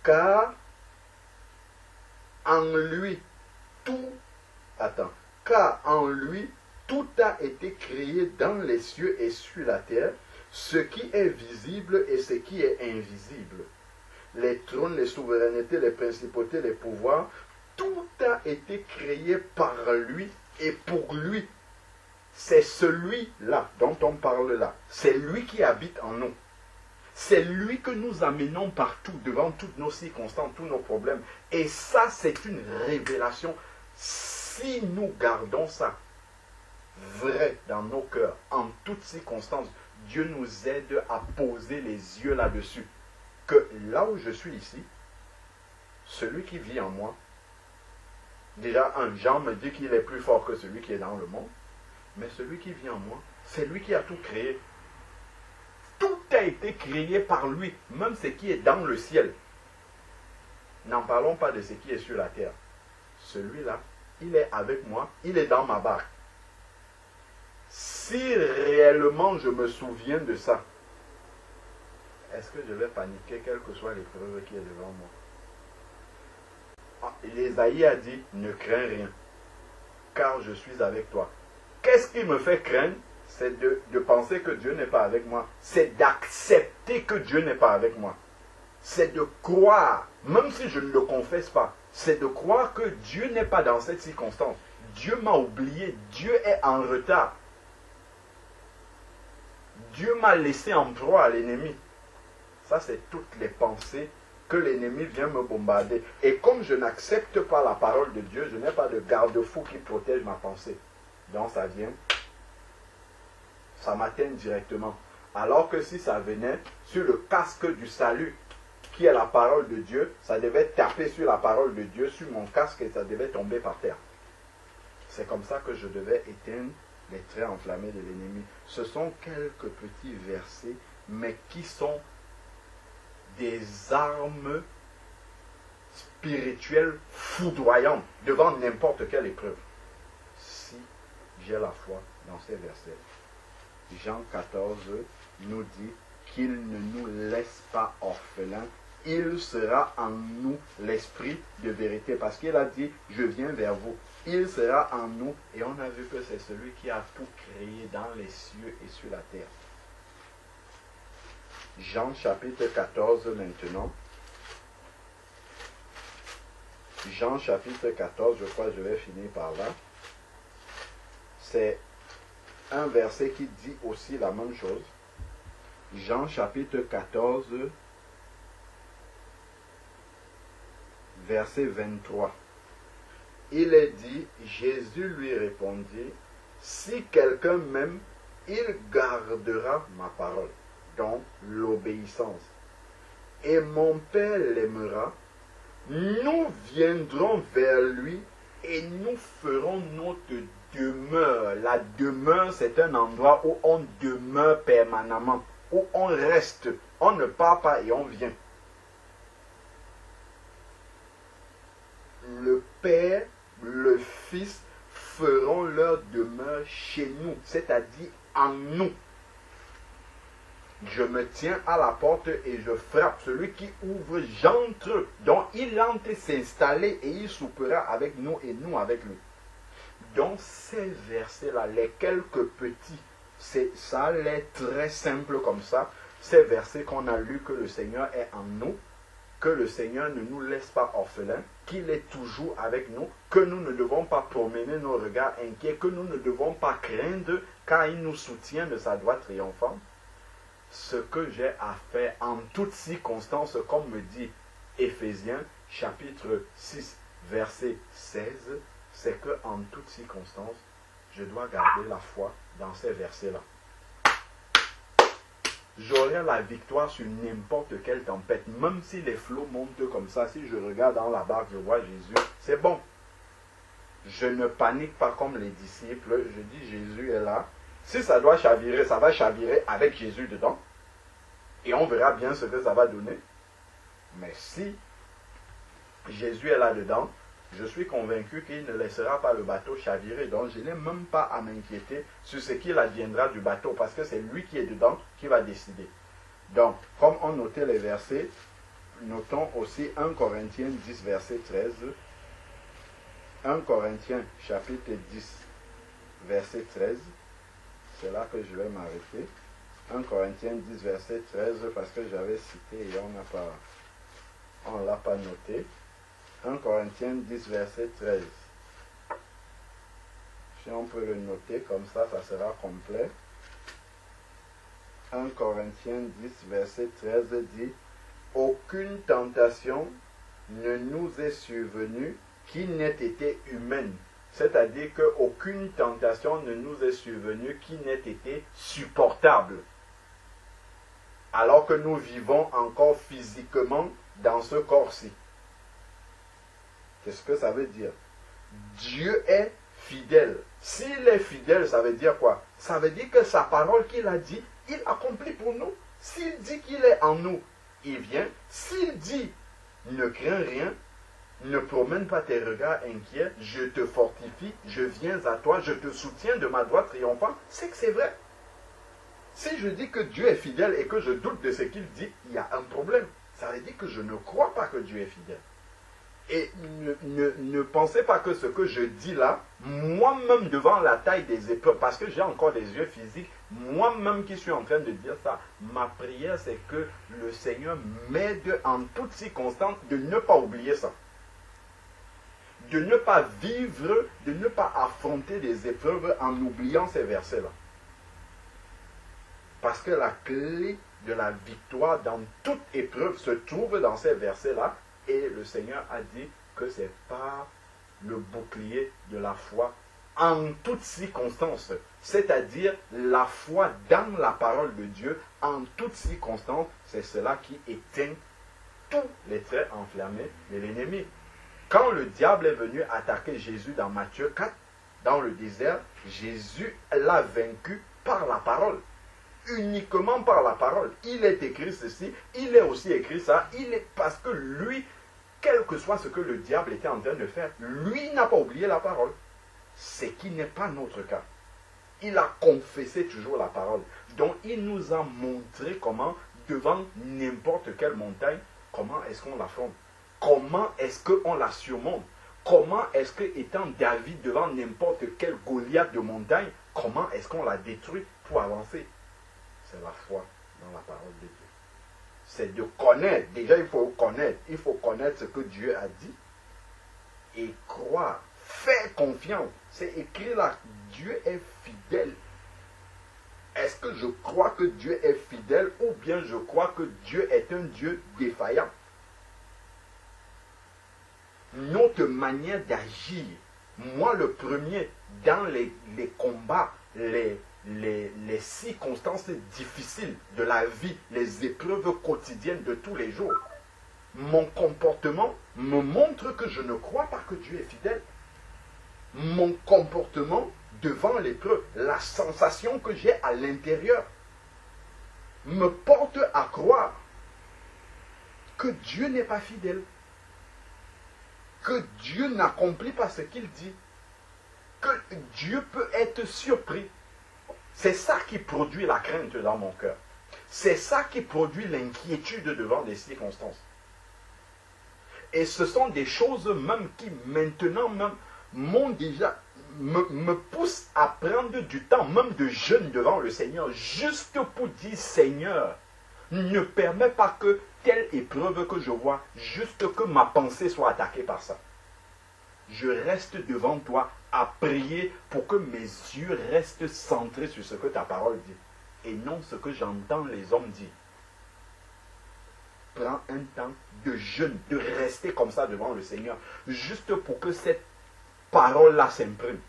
Speaker 1: car en lui car en lui tout a été créé dans les cieux et sur la terre, ce qui est visible et ce qui est invisible. Les trônes, les souverainetés, les principautés, les pouvoirs, tout a été créé par lui et pour lui. C'est celui-là dont on parle là. C'est lui qui habite en nous. C'est lui que nous amenons partout, devant toutes nos circonstances, tous nos problèmes. Et ça, c'est une révélation. Si nous gardons ça vrai dans nos cœurs, en toutes circonstances, Dieu nous aide à poser les yeux là-dessus. Que là où je suis ici, celui qui vit en moi, déjà un Jean me dit qu'il est plus fort que celui qui est dans le monde, mais celui qui vit en moi, c'est lui qui a tout créé. Tout a été créé par lui, même ce qui est dans le ciel. N'en parlons pas de ce qui est sur la terre. Celui-là, il est avec moi, il est dans ma barque. Si réellement je me souviens de ça, est-ce que je vais paniquer, quelle que soit l'épreuve qui est devant moi? Ésaïe a dit, ne crains rien, car je suis avec toi. Qu'est-ce qui me fait craindre? C'est de penser que Dieu n'est pas avec moi. C'est d'accepter que Dieu n'est pas avec moi. C'est de croire, même si je ne le confesse pas, c'est de croire que Dieu n'est pas dans cette circonstance. Dieu m'a oublié, Dieu est en retard. Dieu m'a laissé en proie à l'ennemi. Ça, c'est toutes les pensées que l'ennemi vient me bombarder. Et comme je n'accepte pas la parole de Dieu, je n'ai pas de garde-fou qui protège ma pensée. Donc ça vient, ça m'atteint directement. Alors que si ça venait sur le casque du salut, qui est la parole de Dieu, ça devait taper sur la parole de Dieu, sur mon casque, et ça devait tomber par terre. C'est comme ça que je devais éteindre les traits enflammés de l'ennemi. Ce sont quelques petits versets, mais qui sont des armes spirituelles foudroyantes devant n'importe quelle épreuve. Si j'ai la foi dans ces versets, Jean 14 nous dit qu'il ne nous laisse pas orphelins, il sera en nous l'esprit de vérité, parce qu'il a dit, je viens vers vous. Il sera en nous, et on a vu que c'est celui qui a tout créé dans les cieux et sur la terre. Jean chapitre 14 maintenant. Jean chapitre 14, je crois que je vais finir par là. C'est un verset qui dit aussi la même chose. Jean chapitre 14, verset 23. Il est dit, Jésus lui répondit, si quelqu'un m'aime, il gardera ma parole, donc l'obéissance. Et mon Père l'aimera, nous viendrons vers lui et nous ferons notre demeure. La demeure, c'est un endroit où on demeure permanemment, où on reste, on ne part pas et on vient. Le Père, le Fils feront leur demeure chez nous, c'est-à-dire en nous. Je me tiens à la porte et je frappe. Celui qui ouvre, j'entre. Donc il entre s'installer et il soupera avec nous et nous avec lui. Donc ces versets-là, les quelques petits, ça a l'air très simple comme ça. Ces versets qu'on a lus, que le Seigneur est en nous, que le Seigneur ne nous laisse pas orphelins, qu'il est toujours avec nous, que nous ne devons pas promener nos regards inquiets, que nous ne devons pas craindre car il nous soutient de sa droite triomphante. Ce que j'ai à faire en toutes circonstances, comme me dit Éphésiens chapitre 6 verset 16, c'est que en toutes circonstances, je dois garder la foi dans ces versets-là. J'aurai la victoire sur n'importe quelle tempête, même si les flots montent comme ça. Si je regarde dans la barque, je vois Jésus, c'est bon. Je ne panique pas comme les disciples. Je dis Jésus est là. Si ça doit chavirer, ça va chavirer avec Jésus dedans. Et on verra bien ce que ça va donner. Mais si Jésus est là dedans, je suis convaincu qu'il ne laissera pas le bateau chavirer. Donc je n'ai même pas à m'inquiéter sur ce qu'il adviendra du bateau, parce que c'est lui qui est dedans qui va décider. Donc, comme on notait les versets, notons aussi 1 Corinthiens 10 verset 13. 1 Corinthiens chapitre 10 verset 13. C'est là que je vais m'arrêter. 1 Corinthiens 10 verset 13, parce que j'avais cité et on ne l'a pas noté. 1 Corinthiens 10 verset 13. Si on peut le noter comme ça, ça sera complet. 1 Corinthiens 10 verset 13 dit: aucune tentation ne nous est survenue qui n'ait été humaine. C'est-à-dire qu'aucune tentation ne nous est survenue qui n'ait été supportable. Alors que nous vivons encore physiquement dans ce corps-ci. Qu'est-ce que ça veut dire? Dieu est fidèle. S'il est fidèle, ça veut dire quoi? Ça veut dire que sa parole qu'il a dit, il accomplit pour nous. S'il dit qu'il est en nous, il vient. S'il dit, ne crains rien, ne promène pas tes regards inquiets, je te fortifie, je viens à toi, je te soutiens de ma droite triomphante, c'est que c'est vrai. Si je dis que Dieu est fidèle et que je doute de ce qu'il dit, il y a un problème. Ça veut dire que je ne crois pas que Dieu est fidèle. Et ne pensez pas que ce que je dis là, moi-même devant la taille des épreuves, parce que j'ai encore des yeux physiques, moi-même qui suis en train de dire ça, ma prière c'est que le Seigneur m'aide en toutes circonstances de ne pas oublier ça. De ne pas vivre, de ne pas affronter des épreuves en oubliant ces versets-là. Parce que la clé de la victoire dans toute épreuve se trouve dans ces versets-là. Et le Seigneur a dit que c'est par le bouclier de la foi en toutes circonstances. C'est-à-dire la foi dans la parole de Dieu en toutes circonstances. C'est cela qui éteint tous les traits enflammés de l'ennemi. Quand le diable est venu attaquer Jésus dans Matthieu 4, dans le désert, Jésus l'a vaincu par la parole. Uniquement par la parole. Il est écrit ceci, il est aussi écrit ça, parce que lui, quel que soit ce que le diable était en train de faire, lui n'a pas oublié la parole. Ce qui n'est pas notre cas. Il a confessé toujours la parole. Donc il nous a montré comment, devant n'importe quelle montagne, comment est-ce qu'on l'affronte. Comment est-ce qu'on la surmonte. Comment est-ce que, étant David devant n'importe quel Goliath de montagne, comment est-ce qu'on la détruit pour avancer. C'est la foi dans la parole de Dieu. C'est de connaître. Déjà, il faut connaître. Il faut connaître ce que Dieu a dit. Et croire. Faire confiance. C'est écrit là. Dieu est fidèle. Est-ce que je crois que Dieu est fidèle ou bien je crois que Dieu est un Dieu défaillant? Notre manière d'agir. Moi, le premier, dans les combats, les circonstances difficiles de la vie, les épreuves quotidiennes de tous les jours, mon comportement me montre que je ne crois pas que Dieu est fidèle. Mon comportement devant l'épreuve, la sensation que j'ai à l'intérieur, me porte à croire que Dieu n'est pas fidèle, que Dieu n'accomplit pas ce qu'il dit, que Dieu peut être surpris. C'est ça qui produit la crainte dans mon cœur. C'est ça qui produit l'inquiétude devant les circonstances. Et ce sont des choses même qui maintenant même m'ont déjà me poussent à prendre du temps, même de jeûne devant le Seigneur, juste pour dire Seigneur, ne permets pas que telle épreuve que je vois, juste que ma pensée soit attaquée par ça. Je reste devant toi à prier pour que mes yeux restent centrés sur ce que ta parole dit et non ce que j'entends les hommes dire. Prends un temps de jeûne, de rester comme ça devant le Seigneur, juste pour que cette parole-là s'imprime.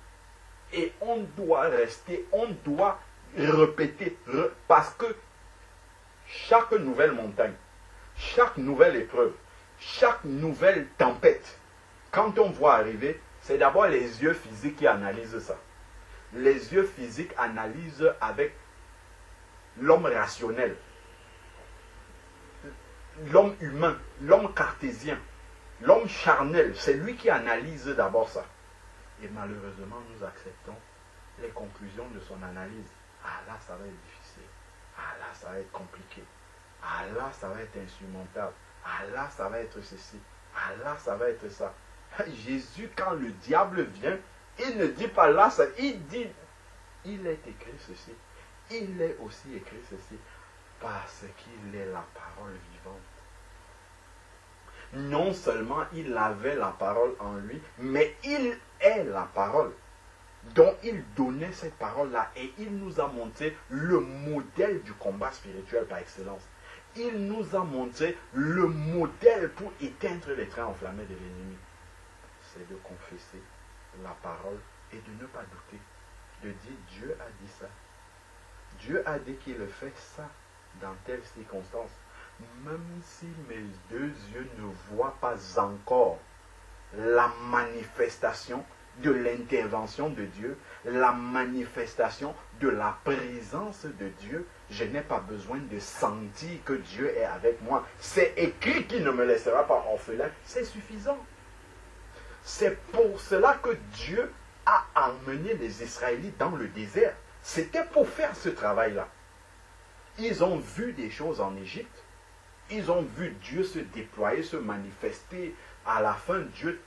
Speaker 1: Et on doit rester, on doit répéter, parce que chaque nouvelle montagne, chaque nouvelle épreuve, chaque nouvelle tempête, quand on voit arriver, c'est d'abord les yeux physiques qui analysent ça. Les yeux physiques analysent avec l'homme rationnel, l'homme humain, l'homme cartésien, l'homme charnel. C'est lui qui analyse d'abord ça. Et malheureusement, nous acceptons les conclusions de son analyse. Ah là, ça va être difficile. Ah là, ça va être compliqué. Ah là, ça va être insurmontable. Ah là, ça va être ceci. Ah là, ça va être ça. Jésus, quand le diable vient, il ne dit pas là, ça, il dit, il est écrit ceci. Il est aussi écrit ceci. Parce qu'il est la parole vivante. Non seulement il avait la parole en lui, mais il est la parole. Donc il donnait cette parole-là et il nous a montré le modèle du combat spirituel par excellence. Il nous a montré le modèle pour éteindre les trains enflammés de l'ennemi. C'est de confesser la parole et de ne pas douter. De dire Dieu a dit ça. Dieu a dit qu'il fait ça dans telle circonstance. Même si mes deux yeux ne voient pas encore la manifestation de l'intervention de Dieu, la manifestation de la présence de Dieu, je n'ai pas besoin de sentir que Dieu est avec moi. C'est écrit qu'il ne me laissera pas orphelin. C'est suffisant. C'est pour cela que Dieu a emmené les Israélites dans le désert. C'était pour faire ce travail-là. Ils ont vu des choses en Égypte. Ils ont vu Dieu se déployer, se manifester. À la fin, Dieu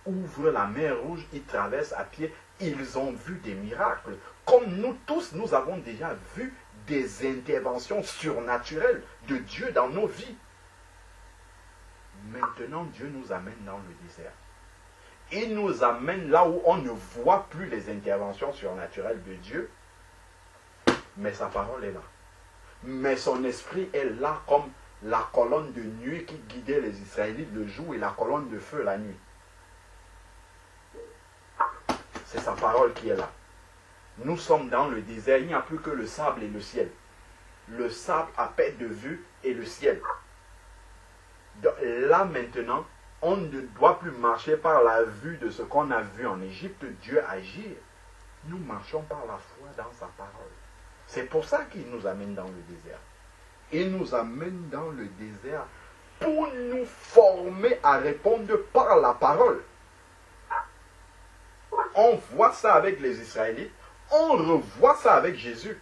Speaker 1: ouvre la mer Rouge, ils traversent à pied. Ils ont vu des miracles. Comme nous tous, nous avons déjà vu des interventions surnaturelles de Dieu dans nos vies. Maintenant, Dieu nous amène dans le désert. Il nous amène là où on ne voit plus les interventions surnaturelles de Dieu. Mais sa parole est là. Mais son esprit est là comme la colonne de nuit qui guidait les Israélites le jour et la colonne de feu la nuit. C'est sa parole qui est là. Nous sommes dans le désert, il n'y a plus que le sable et le ciel. Le sable à perte de vue et le ciel. Donc, là maintenant, on ne doit plus marcher par la vue de ce qu'on a vu en Égypte, Dieu agir. Nous marchons par la foi dans sa parole. C'est pour ça qu'il nous amène dans le désert. Il nous amène dans le désert pour nous former à répondre par la parole. On voit ça avec les Israélites, on revoit ça avec Jésus.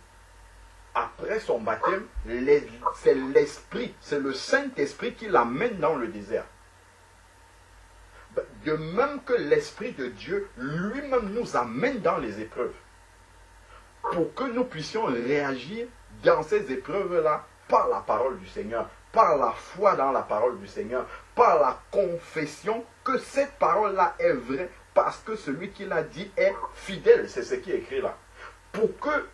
Speaker 1: Après son baptême, c'est l'Esprit, c'est le Saint-Esprit qui l'amène dans le désert. De même que l'Esprit de Dieu lui-même nous amène dans les épreuves. Pour que nous puissions réagir dans ces épreuves-là par la parole du Seigneur, par la foi dans la parole du Seigneur, par la confession que cette parole-là est vraie, parce que celui qui l'a dit est fidèle. C'est ce qui est écrit là. Pour que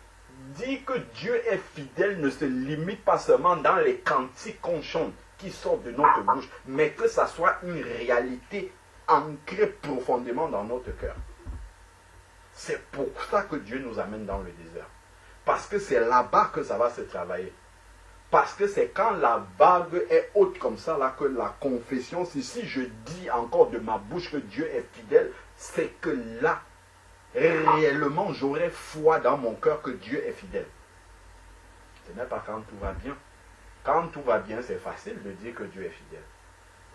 Speaker 1: dire que Dieu est fidèle ne se limite pas seulement dans les cantiques qu'on chante qui sortent de notre bouche, mais que ça soit une réalité ancrée profondément dans notre cœur. C'est pour ça que Dieu nous amène dans le désert. Parce que c'est là-bas que ça va se travailler. Parce que c'est quand la vague est haute comme ça, là, que la confession, si je dis encore de ma bouche que Dieu est fidèle, c'est que là, réellement, j'aurai foi dans mon cœur que Dieu est fidèle. Ce n'est pas quand tout va bien. Quand tout va bien, c'est facile de dire que Dieu est fidèle.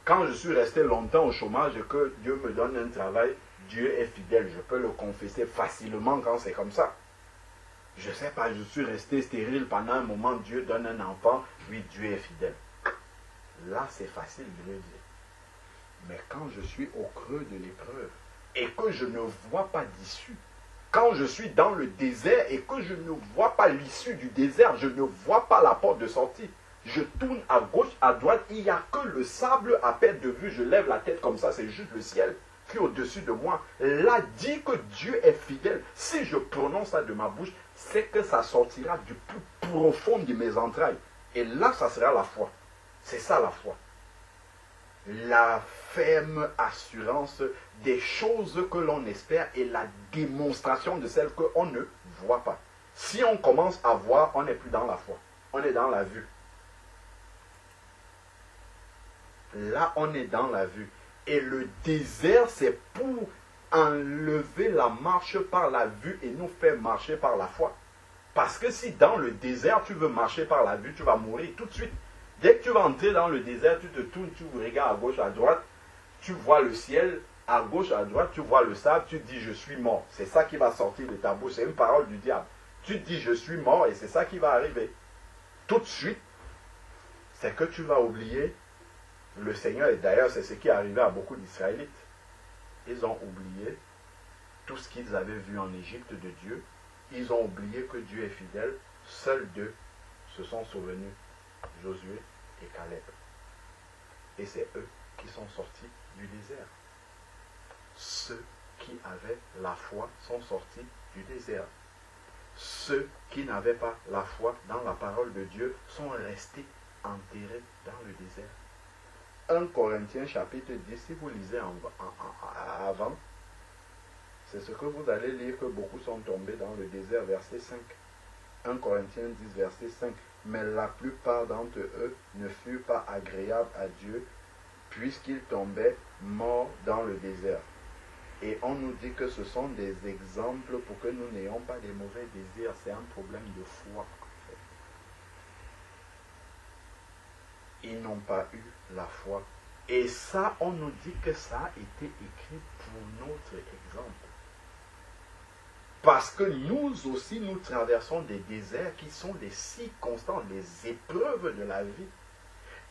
Speaker 1: Quand je suis resté longtemps au chômage et que Dieu me donne un travail, Dieu est fidèle. Je peux le confesser facilement quand c'est comme ça. Je ne sais pas, je suis resté stérile pendant un moment, Dieu donne un enfant, oui, Dieu est fidèle. Là, c'est facile de le dire. Mais quand je suis au creux de l'épreuve et que je ne vois pas d'issue, quand je suis dans le désert et que je ne vois pas l'issue du désert, je ne vois pas la porte de sortie, je tourne à gauche, à droite, il n'y a que le sable à perte de vue, je lève la tête comme ça, c'est juste le ciel qui est au-dessus de moi. Là, dit que Dieu est fidèle. Si je prononce ça de ma bouche, c'est que ça sortira du plus profond de mes entrailles. Et là, ça sera la foi. C'est ça la foi. La ferme assurance des choses que l'on espère et la démonstration de celles qu'on ne voit pas. Si on commence à voir, on n'est plus dans la foi. On est dans la vue. Là, on est dans la vue. Et le désert, c'est pour enlever la marche par la vue et nous faire marcher par la foi. Parce que si dans le désert, tu veux marcher par la vue, tu vas mourir tout de suite. Dès que tu vas entrer dans le désert, tu te tournes, tu regardes à gauche, à droite, tu vois le ciel, à gauche, à droite, tu vois le sable, tu dis je suis mort. C'est ça qui va sortir de ta bouche, c'est une parole du diable. Tu dis je suis mort et c'est ça qui va arriver. Tout de suite, c'est que tu vas oublier le Seigneur, et d'ailleurs c'est ce qui est arrivé à beaucoup d'Israélites. Ils ont oublié tout ce qu'ils avaient vu en Égypte de Dieu. Ils ont oublié que Dieu est fidèle. Seuls deux se sont souvenus, Josué et Caleb. Et c'est eux qui sont sortis du désert. Ceux qui avaient la foi sont sortis du désert. Ceux qui n'avaient pas la foi dans la parole de Dieu sont restés enterrés dans le désert. 1 Corinthiens chapitre 10, si vous lisez avant, c'est ce que vous allez lire que beaucoup sont tombés dans le désert, verset 5. 1 Corinthiens 10, verset 5. Mais la plupart d'entre eux ne furent pas agréables à Dieu, puisqu'ils tombaient morts dans le désert. Et on nous dit que ce sont des exemples pour que nous n'ayons pas des mauvais désirs. C'est un problème de foi. Ils n'ont pas eu la foi. Et ça, on nous dit que ça a été écrit pour notre exemple. Parce que nous aussi, nous traversons des déserts qui sont les circonstances, les épreuves de la vie.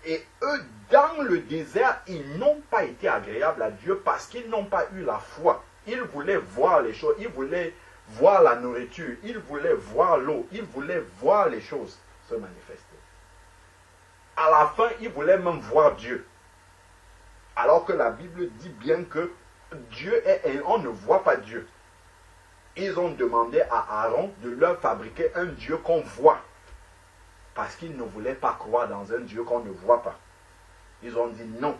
Speaker 1: Et eux, dans le désert, ils n'ont pas été agréables à Dieu parce qu'ils n'ont pas eu la foi. Ils voulaient voir les choses, ils voulaient voir la nourriture, ils voulaient voir l'eau, ils voulaient voir les choses se manifester. À la fin, ils voulaient même voir Dieu. Alors que la Bible dit bien que Dieu est, on ne voit pas Dieu. Ils ont demandé à Aaron de leur fabriquer un Dieu qu'on voit. Parce qu'ils ne voulaient pas croire dans un Dieu qu'on ne voit pas. Ils ont dit non.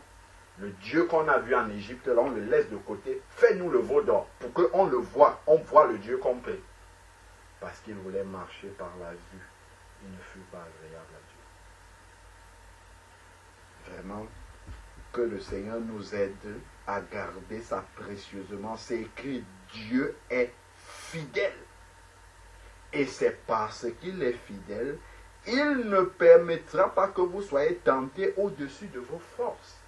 Speaker 1: Le Dieu qu'on a vu en Égypte, là, on le laisse de côté. Fais-nous le veau d'or pour qu'on le voit. On voit le Dieu complet. Parce qu'ils voulaient marcher par la vue. Il ne fut pas agréable à Dieu. Vraiment, que le Seigneur nous aide à garder ça précieusement. C'est écrit, Dieu est fidèle. Et c'est parce qu'il est fidèle, il ne permettra pas que vous soyez tentés au-dessus de vos forces.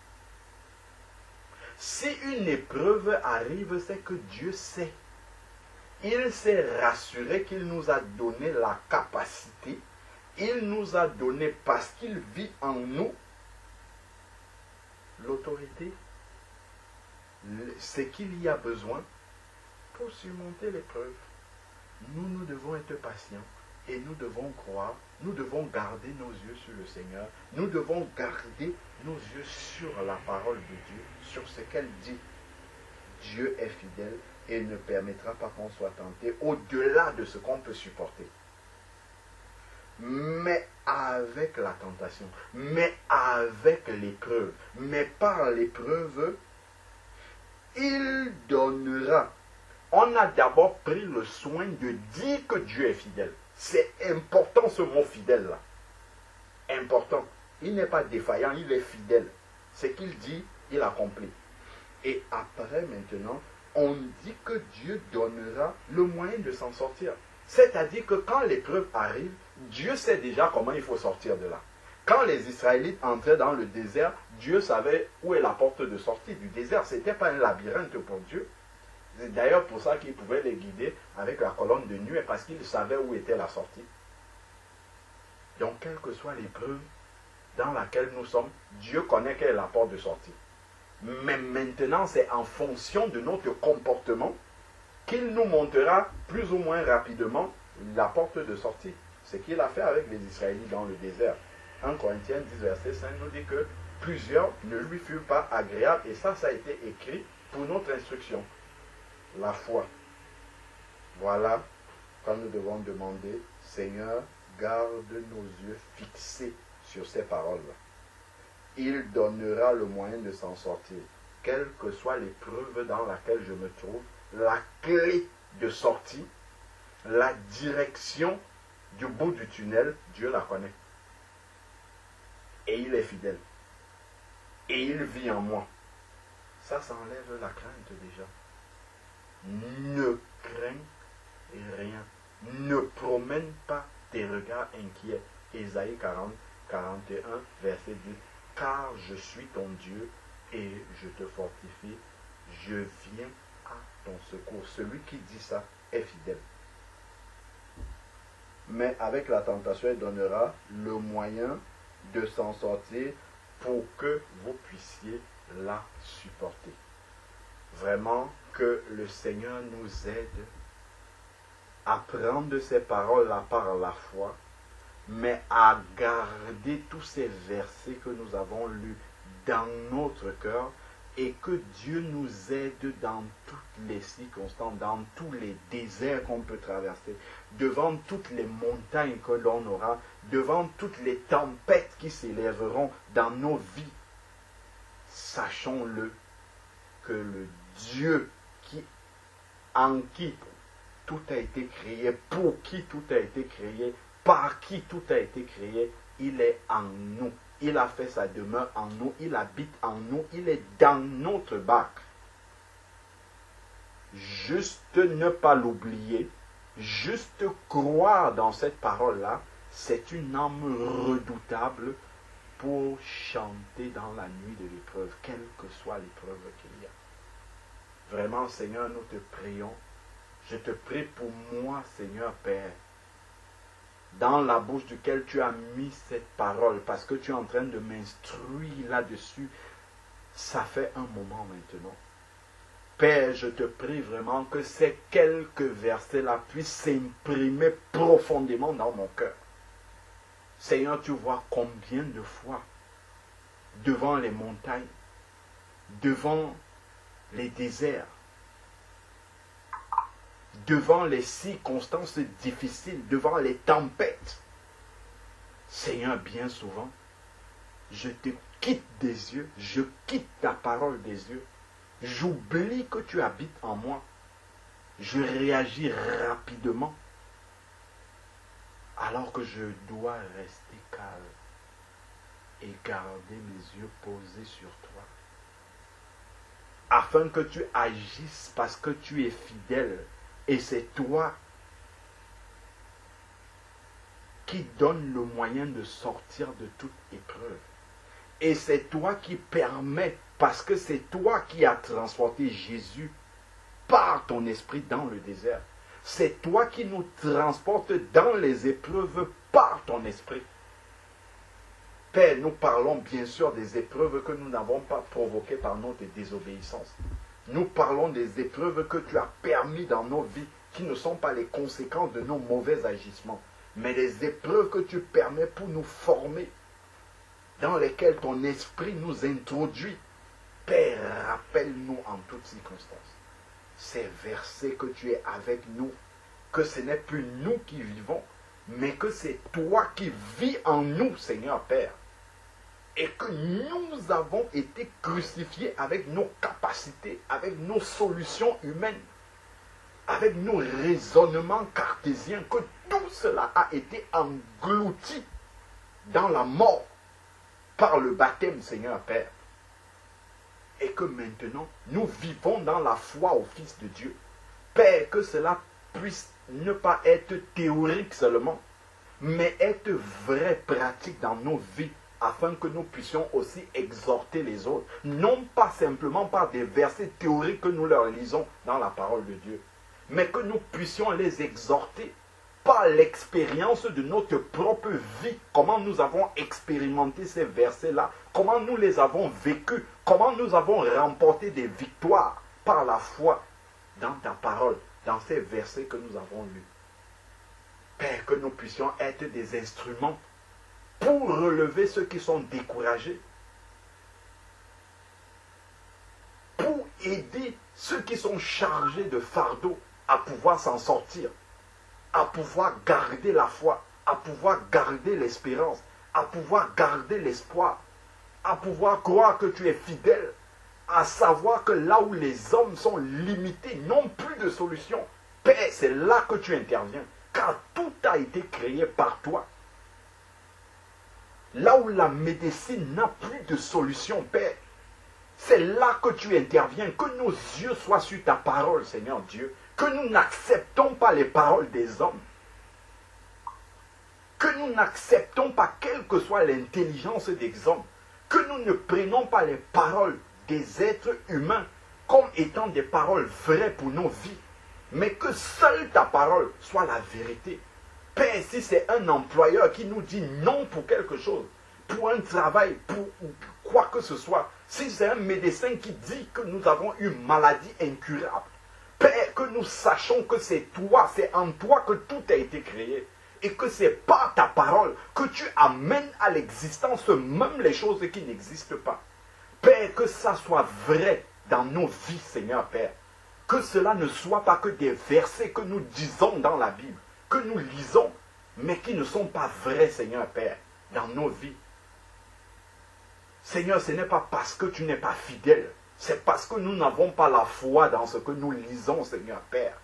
Speaker 1: Si une épreuve arrive, c'est que Dieu sait. Il s'est rassuré qu'il nous a donné la capacité. Il nous a donné, parce qu'il vit en nous, l'autorité, ce qu'il y a besoin pour surmonter l'épreuve. Nous devons être patients et nous devons croire, nous devons garder nos yeux sur le Seigneur, nous devons garder nos yeux sur la parole de Dieu, sur ce qu'elle dit. Dieu est fidèle et ne permettra pas qu'on soit tenté au-delà de ce qu'on peut supporter. Mais avec la tentation, mais avec l'épreuve, mais par l'épreuve, il donnera. On a d'abord pris le soin de dire que Dieu est fidèle. C'est important ce mot fidèle-là. Important. Il n'est pas défaillant, il est fidèle. Ce qu'il dit, il accomplit. Et après maintenant, on dit que Dieu donnera le moyen de s'en sortir. C'est-à-dire que quand l'épreuve arrive, Dieu sait déjà comment il faut sortir de là. Quand les Israélites entraient dans le désert, Dieu savait où est la porte de sortie du désert. Ce n'était pas un labyrinthe pour Dieu. C'est d'ailleurs pour ça qu'il pouvait les guider avec la colonne de nuée, parce qu'il savait où était la sortie. Donc, quelle que soit l'épreuve dans laquelle nous sommes, Dieu connaît quelle est la porte de sortie. Mais maintenant, c'est en fonction de notre comportement qu'il nous montrera plus ou moins rapidement la porte de sortie. Ce qu'il a fait avec les Israélites dans le désert. 1 Corinthiens 10, verset 5 nous dit que plusieurs ne lui furent pas agréables. Et ça a été écrit pour notre instruction. La foi. Voilà quand nous devons demander, Seigneur, garde nos yeux fixés sur ces paroles-là. Il donnera le moyen de s'en sortir. Quelle que soit l'épreuve dans laquelle je me trouve, la clé de sortie, la direction du bout du tunnel, Dieu la connaît. Et il est fidèle. Et il vit en moi. Ça enlève la crainte déjà. Ne crains rien. Ne promène pas tes regards inquiets. Ésaïe 40, 41, verset 10. Car je suis ton Dieu et je te fortifie. Je viens à ton secours. Celui qui dit ça est fidèle. Mais avec la tentation, il donnera le moyen de s'en sortir pour que vous puissiez la supporter. Vraiment que le Seigneur nous aide à prendre ces paroles-là par la foi, mais à garder tous ces versets que nous avons lus dans notre cœur, et que Dieu nous aide dans toutes les circonstances, dans tous les déserts qu'on peut traverser, devant toutes les montagnes que l'on aura, devant toutes les tempêtes qui s'élèveront dans nos vies. Sachons-le que le Dieu en qui tout a été créé, pour qui tout a été créé, par qui tout a été créé, il est en nous. Il a fait sa demeure en nous, il habite en nous, il est dans notre barque. Juste ne pas l'oublier, juste croire dans cette parole-là, c'est une arme redoutable pour chanter dans la nuit de l'épreuve, quelle que soit l'épreuve qu'il y a. Vraiment, Seigneur, nous te prions. Je te prie pour moi, Seigneur Père, dans la bouche duquel tu as mis cette parole, parce que tu es en train de m'instruire là-dessus. Ça fait un moment maintenant. Père, je te prie vraiment que ces quelques versets-là puissent s'imprimer profondément dans mon cœur. Seigneur, tu vois combien de fois, devant les montagnes, devant les déserts, devant les circonstances difficiles, devant les tempêtes, Seigneur, bien souvent, je te quitte des yeux, je quitte ta parole des yeux, j'oublie que tu habites en moi, je réagis rapidement, alors que je dois rester calme et garder mes yeux posés sur toi, afin que tu agisses parce que tu es fidèle. Et c'est toi qui donnes le moyen de sortir de toute épreuve. Et c'est toi qui permets, parce que c'est toi qui as transporté Jésus par ton esprit dans le désert. C'est toi qui nous transportes dans les épreuves par ton esprit. Père, nous parlons bien sûr des épreuves que nous n'avons pas provoquées par notre désobéissance. Nous parlons des épreuves que tu as permis dans nos vies, qui ne sont pas les conséquences de nos mauvais agissements, mais les épreuves que tu permets pour nous former, dans lesquelles ton esprit nous introduit. Père, rappelle-nous en toutes circonstances ces versets que tu es avec nous, que ce n'est plus nous qui vivons, mais que c'est toi qui vis en nous, Seigneur Père. Et que nous avons été crucifiés avec nos capacités, avec nos solutions humaines, avec nos raisonnements cartésiens, que tout cela a été englouti dans la mort par le baptême, Seigneur Père. Et que maintenant, nous vivons dans la foi au Fils de Dieu. Père, que cela puisse ne pas être théorique seulement, mais être vrai, pratique dans nos vies. afin que nous puissions aussi exhorter les autres, non pas simplement par des versets théoriques que nous leur lisons dans la parole de Dieu, mais que nous puissions les exhorter par l'expérience de notre propre vie, comment nous avons expérimenté ces versets-là, comment nous les avons vécus, comment nous avons remporté des victoires par la foi dans ta parole, dans ces versets que nous avons lus. Père, que nous puissions être des instruments pour relever ceux qui sont découragés, pour aider ceux qui sont chargés de fardeaux à pouvoir s'en sortir, à pouvoir garder la foi, à pouvoir garder l'espérance, à pouvoir garder l'espoir, à pouvoir croire que tu es fidèle, à savoir que là où les hommes sont limités, n'ont plus de solution. Père, c'est là que tu interviens, car tout a été créé par toi. Là où la médecine n'a plus de solution, Père, c'est là que tu interviens, que nos yeux soient sur ta parole, Seigneur Dieu, que nous n'acceptons pas les paroles des hommes, que nous n'acceptons pas, quelle que soit l'intelligence des hommes, que nous ne prenons pas les paroles des êtres humains comme étant des paroles vraies pour nos vies, mais que seule ta parole soit la vérité. Père, si c'est un employeur qui nous dit non pour quelque chose, pour un travail, pour quoi que ce soit, si c'est un médecin qui dit que nous avons une maladie incurable, Père, que nous sachions que c'est toi, c'est en toi que tout a été créé, et que c'est par ta parole que tu amènes à l'existence même les choses qui n'existent pas. Père, que ça soit vrai dans nos vies, Seigneur Père. Que cela ne soit pas que des versets que nous disons dans la Bible, que nous lisons, mais qui ne sont pas vrais, Seigneur Père, dans nos vies. Seigneur, ce n'est pas parce que tu n'es pas fidèle, c'est parce que nous n'avons pas la foi dans ce que nous lisons, Seigneur Père.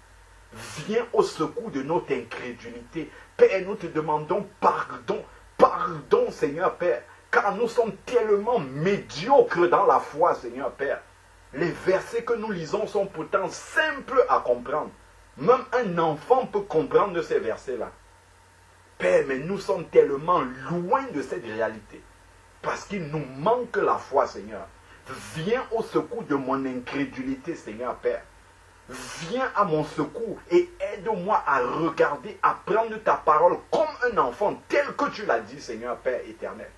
Speaker 1: Viens au secours de notre incrédulité. Père, nous te demandons pardon, pardon, Seigneur Père, car nous sommes tellement médiocres dans la foi, Seigneur Père. Les versets que nous lisons sont pourtant simples à comprendre. Même un enfant peut comprendre ces versets-là. Père, mais nous sommes tellement loin de cette réalité. Parce qu'il nous manque la foi, Seigneur. Viens au secours de mon incrédulité, Seigneur Père. Viens à mon secours et aide-moi à regarder, à prendre ta parole comme un enfant, tel que tu l'as dit, Seigneur Père éternel.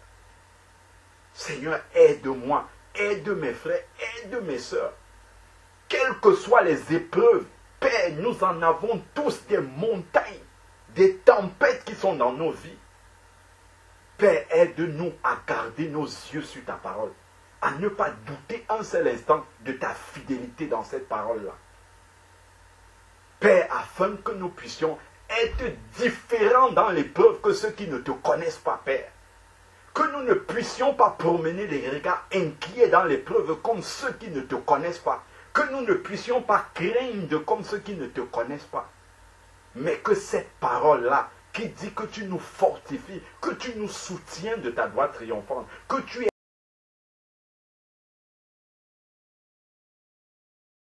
Speaker 1: Seigneur, aide-moi, aide mes frères, aide mes sœurs. Quelles que soient les épreuves, Père, nous en avons tous des montagnes, des tempêtes qui sont dans nos vies. Père, aide-nous à garder nos yeux sur ta parole, à ne pas douter un seul instant de ta fidélité dans cette parole-là. Père, afin que nous puissions être différents dans l'épreuve que ceux qui ne te connaissent pas, Père. Que nous ne puissions pas promener les regards inquiets dans l'épreuve comme ceux qui ne te connaissent pas. Que nous ne puissions pas craindre comme ceux qui ne te connaissent pas. Mais que cette parole-là, qui dit que tu nous fortifies, que tu nous soutiens de ta droite triomphante, que tu es